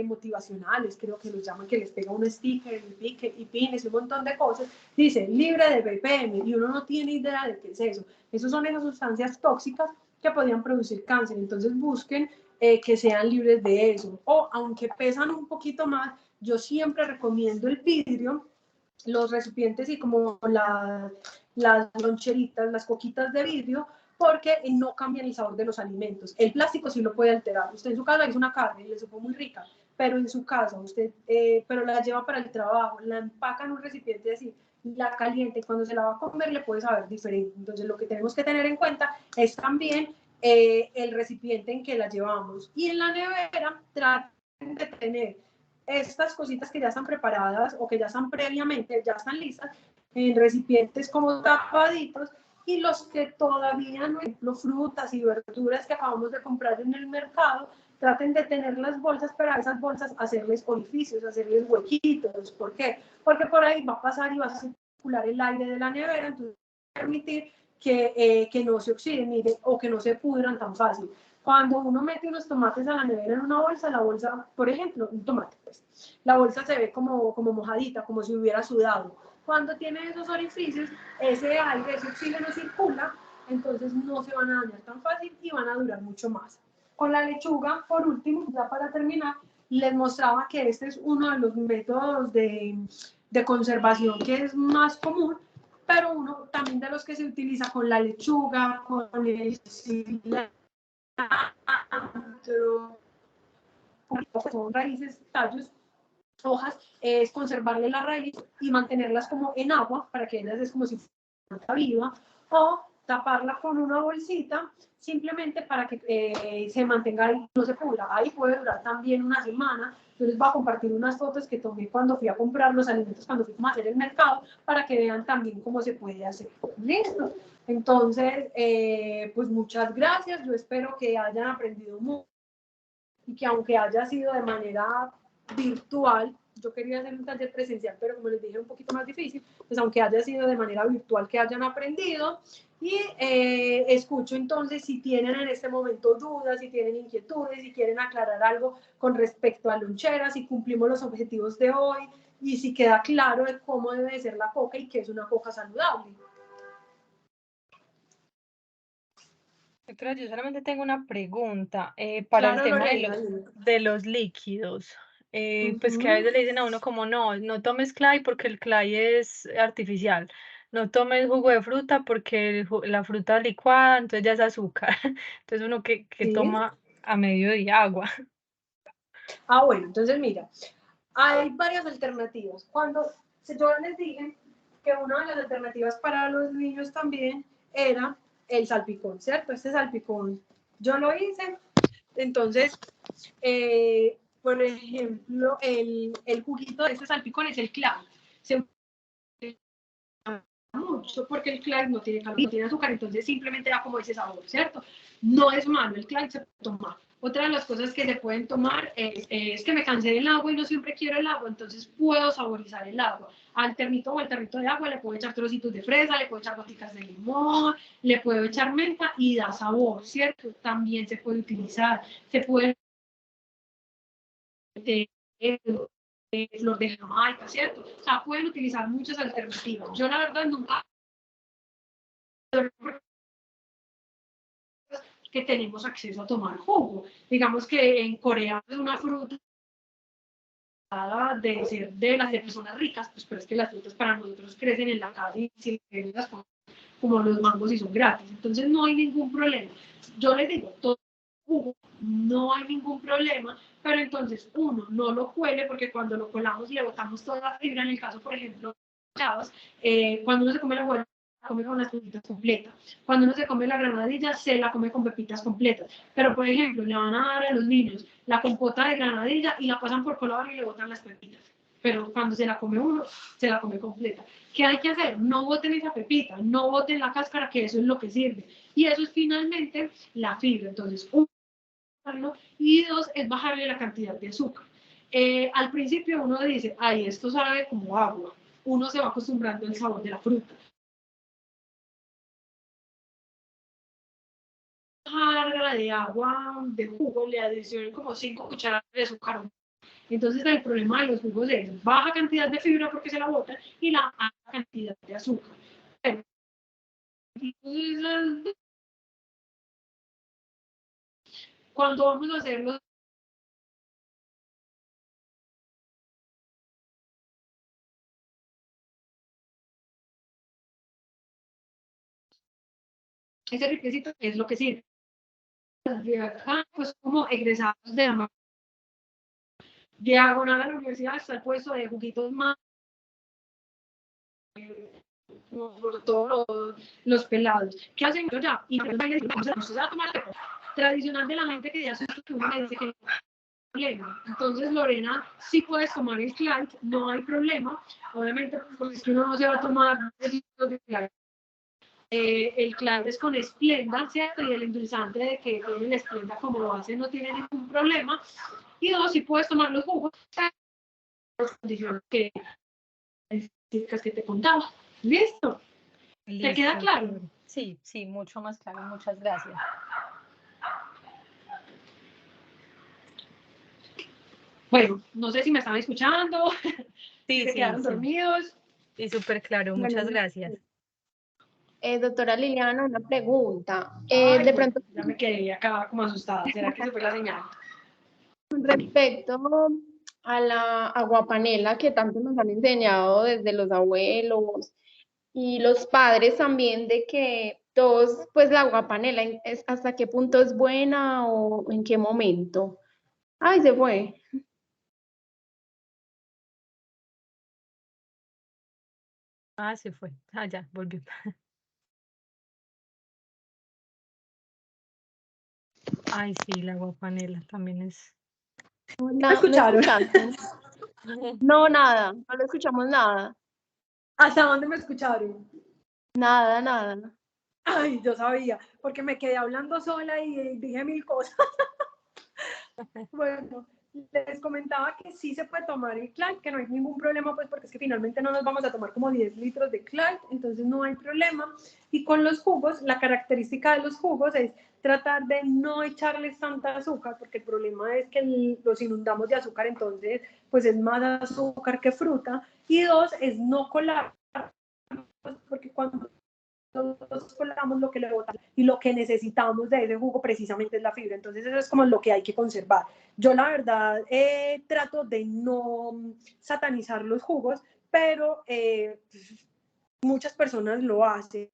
motivacionales, creo que los llaman, que les pega un sticker y pines y un montón de cosas, dice libre de BPM, y uno no tiene idea de qué es eso. Esas son esas sustancias tóxicas que podían producir cáncer. Entonces busquen que sean libres de eso. O aunque pesan un poquito más, yo siempre recomiendo el vidrio, los recipientes y como las loncheritas, las coquitas de vidrio, porque no cambian el sabor de los alimentos. El plástico sí lo puede alterar. Usted en su casa hizo una carne y le supo muy rica, pero en su casa usted, pero la lleva para el trabajo, la empaca en un recipiente así, la caliente, cuando se la va a comer le puede saber diferente. Entonces lo que tenemos que tener en cuenta es también el recipiente en que la llevamos. Y en la nevera traten de tener estas cositas que ya están preparadas o que ya están previamente, ya están listas, en recipientes como tapaditos, y los que todavía no, por ejemplo, frutas y verduras que acabamos de comprar en el mercado, traten de tener las bolsas, pero a esas bolsas hacerles orificios, hacerles huequitos. ¿Por qué? Porque por ahí va a pasar y va a circular el aire de la nevera, entonces va a permitir que no se oxiden o que no se pudran tan fácil. Cuando uno mete unos tomates a la nevera en una bolsa, la bolsa, por ejemplo, un tomate, pues, la bolsa se ve como mojadita, como si hubiera sudado. Cuando tiene esos orificios, ese aire, ese oxígeno circula, entonces no se van a dañar tan fácil y van a durar mucho más. Con la lechuga, por último, ya para terminar, les mostraba que este es uno de los métodos de conservación que es más común, pero uno también de los que se utiliza con la lechuga, con el cilantro, son raíces, tallos, hojas, es conservarle la raíz y mantenerlas como en agua para que ellas es como si fuera viva, o taparla con una bolsita simplemente para que se mantenga ahí, no se pudra. Ahí puede durar también una semana. Yo les voy a compartir unas fotos que tomé cuando fui a comprar los alimentos, cuando fui a hacer el mercado, para que vean también cómo se puede hacer. ¿Listo? Entonces, pues muchas gracias. Yo espero que hayan aprendido mucho y que aunque haya sido de manera virtual, yo quería hacer un taller presencial, pero como les dije, un poquito más difícil, pues aunque haya sido de manera virtual, que hayan aprendido. Y escucho entonces si tienen en este momento dudas, si tienen inquietudes, si quieren aclarar algo con respecto a loncheras, si cumplimos los objetivos de hoy y si queda claro de cómo debe ser la coca y qué es una coca saludable. Doctora, yo solamente tengo una pregunta para el Claro, tema Lorena. de los líquidos. Pues que a veces le dicen a uno como no tomes clay porque el clay es artificial, no tomes jugo de fruta porque la fruta licuada, entonces ya es azúcar. Entonces uno que Sí. toma a mediodía agua. Ah, bueno, entonces mira, hay varias alternativas. Cuando yo les dije que una de las alternativas para los niños también era el salpicón, ¿cierto? Este salpicón yo lo hice, entonces, por ejemplo, el juguito de este salpicón es el clavo. Se mucho porque el clay no tiene calor, no tiene azúcar, entonces simplemente da como ese sabor, ¿cierto? No es malo, el clay se puede tomar. Otra de las cosas que se pueden tomar es que me cansé del agua y no siempre quiero el agua, entonces puedo saborizar el agua. Al termito o al tarrito de agua le puedo echar trocitos de fresa, le puedo echar goticas de limón, le puedo echar menta y da sabor, ¿cierto? También se puede utilizar, se puede de flor de Jamaica, ¿cierto? O sea, pueden utilizar muchas alternativas. Yo la verdad nunca que tenemos acceso a tomar jugo. Digamos que en Corea es una fruta de ser de las de personas ricas, pues, pero es que las frutas para nosotros crecen en la calle y si las como los mangos y son gratis. Entonces no hay ningún problema. Yo les digo, todo jugo, no hay ningún problema, pero entonces uno no lo cuele porque cuando lo colamos le botamos toda la fibra. En el caso, por ejemplo, cuando uno se come la hueá, come con las pepitas completas. Cuando uno se come la granadilla, se la come con pepitas completas. Pero, por ejemplo, le van a dar a los niños la compota de granadilla y la pasan por colador y le botan las pepitas. Pero cuando se la come uno, se la come completa. ¿Qué hay que hacer? No boten esa pepita, no boten la cáscara, que eso es lo que sirve. Y eso es finalmente la fibra. Entonces, uno, y dos, es bajarle la cantidad de azúcar. Al principio uno dice, ay, esto sabe como agua. Uno se va acostumbrando al sabor de la fruta. Jarra de agua, de jugo, le adicionan como 5 cucharadas de azúcar. Entonces el problema de los jugos es baja cantidad de fibra porque se la botan y la alta cantidad de azúcar. Cuando vamos a hacerlo, ese riflecito es lo que sirve. De acá, pues como egresados de la diagonal a la universidad está el puesto de juguitos más por todos los pelados. ¿Qué hacen ellos ya? Y se va a tomar tradicional de la gente que ya se estuvo me dice que no hay problema. Entonces, Lorena, sí puedes tomar el Clyde, no hay problema. Obviamente, pues es que uno no se va a tomar el Clyde. El Clyde es con Splenda, ¿cierto? Y el endulzante de que el Splenda como lo hace no tiene ningún problema. Y dos, si puedes tomar los jugos, las condiciones que te contaba. ¿Listo? ¿Te queda Listo, claro? chévere. Sí, sí, mucho más claro. Muchas gracias. Bueno, no sé si me están escuchando, si Sí, se sí, quedaron sí. dormidos. Sí, súper claro. Bueno, Muchas gracias. Doctora Liliana, una pregunta. Ay, De bueno, pronto, ya me quedé acá como asustada. ¿Será que se fue la señal? respecto a la aguapanela que tanto nos han enseñado desde los abuelos y los padres también, de que todos, pues la aguapanela, ¿hasta qué punto es buena o en qué momento? Ay, se fue. Ah, se fue. Ah, ya, volvió. Ay, sí, la guapanela también es. ¿Me escucharon? escuchaste? No, nada, no lo escuchamos nada. ¿Hasta dónde me escucharon? Nada, nada. Ay, yo sabía, porque me quedé hablando sola y dije mil cosas. Bueno, les comentaba que sí se puede tomar el Clyde, que no hay ningún problema, pues porque es que finalmente no nos vamos a tomar como 10 litros de Clyde, entonces no hay problema. Y con los jugos, la característica de los jugos es tratar de no echarles tanta azúcar, porque el problema es que los inundamos de azúcar, entonces pues es más azúcar que fruta. Y dos, es no colar, porque cuando nosotros colamos lo que le botamos y lo que necesitamos de ese jugo precisamente es la fibra, entonces eso es como lo que hay que conservar. Yo la verdad trato de no satanizar los jugos, pero muchas personas lo hacen.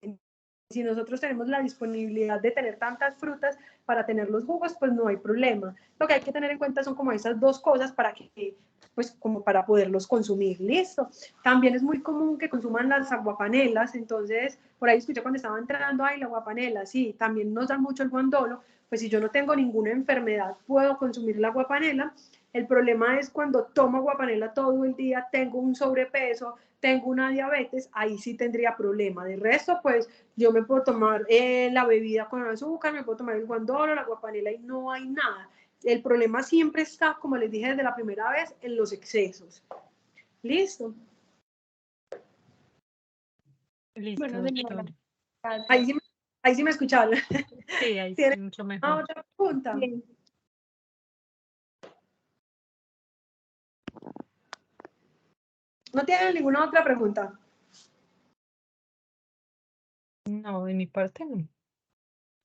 Si nosotros tenemos la disponibilidad de tener tantas frutas para tener los jugos, pues no hay problema. Lo que hay que tener en cuenta son como esas dos cosas para que, pues como para poderlos consumir, listo. También es muy común que consuman las aguapanelas, entonces por ahí escuché cuando estaba entrando, ay, la aguapanela, sí, también nos da mucho el guandolo, pues si yo no tengo ninguna enfermedad, puedo consumir la aguapanela. El problema es cuando tomo aguapanela todo el día, tengo un sobrepeso, tengo una diabetes, ahí sí tendría problema. De resto, pues yo me puedo tomar la bebida con azúcar, me puedo tomar el guandolo, la aguapanela y no hay nada. El problema siempre está, como les dije desde la primera vez, en los excesos. ¿Listo? Listo, Bueno, señora, doctor. gracias. Ahí sí me escucharon. Sí, ahí ¿Tienen sí, mucho mejor. otra pregunta? Bien. ¿No tienen ninguna otra pregunta? No, de mi parte no.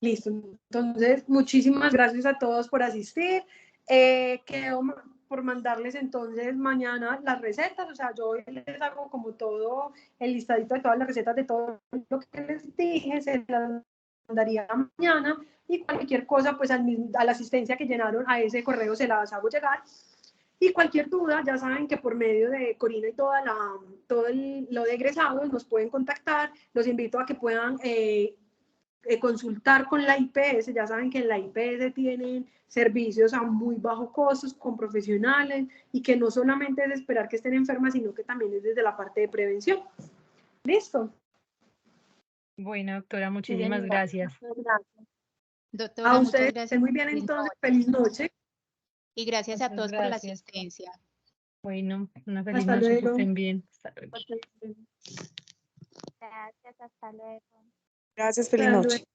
Listo. Entonces, muchísimas gracias a todos por asistir. Quedo por mandarles entonces mañana las recetas. O sea, yo les hago como todo el listadito de todas las recetas de todo lo que les dije. Se las mandaría mañana. Y cualquier cosa, pues a la asistencia que llenaron a ese correo se las hago llegar. Y cualquier duda, ya saben que por medio de Corina y todo lo de egresados nos pueden contactar. Los invito a que puedan consultar con la IPS. Ya saben que en la IPS tienen servicios a muy bajo costo con profesionales y que no solamente es esperar que estén enfermas, sino que también es desde la parte de prevención. ¿Listo? Bueno, doctora, Sí, muchísimas señora. gracias. Muchas gracias. Doctora, A muchas ustedes, gracias. estén muy bien Feliz entonces. noche. Feliz noche. Y gracias a Muchas todos por la gracias. asistencia. Bueno, una feliz Hasta noche, que luego. estén bien. Hasta luego. Gracias, hasta luego. Gracias, feliz Hasta noche. luego.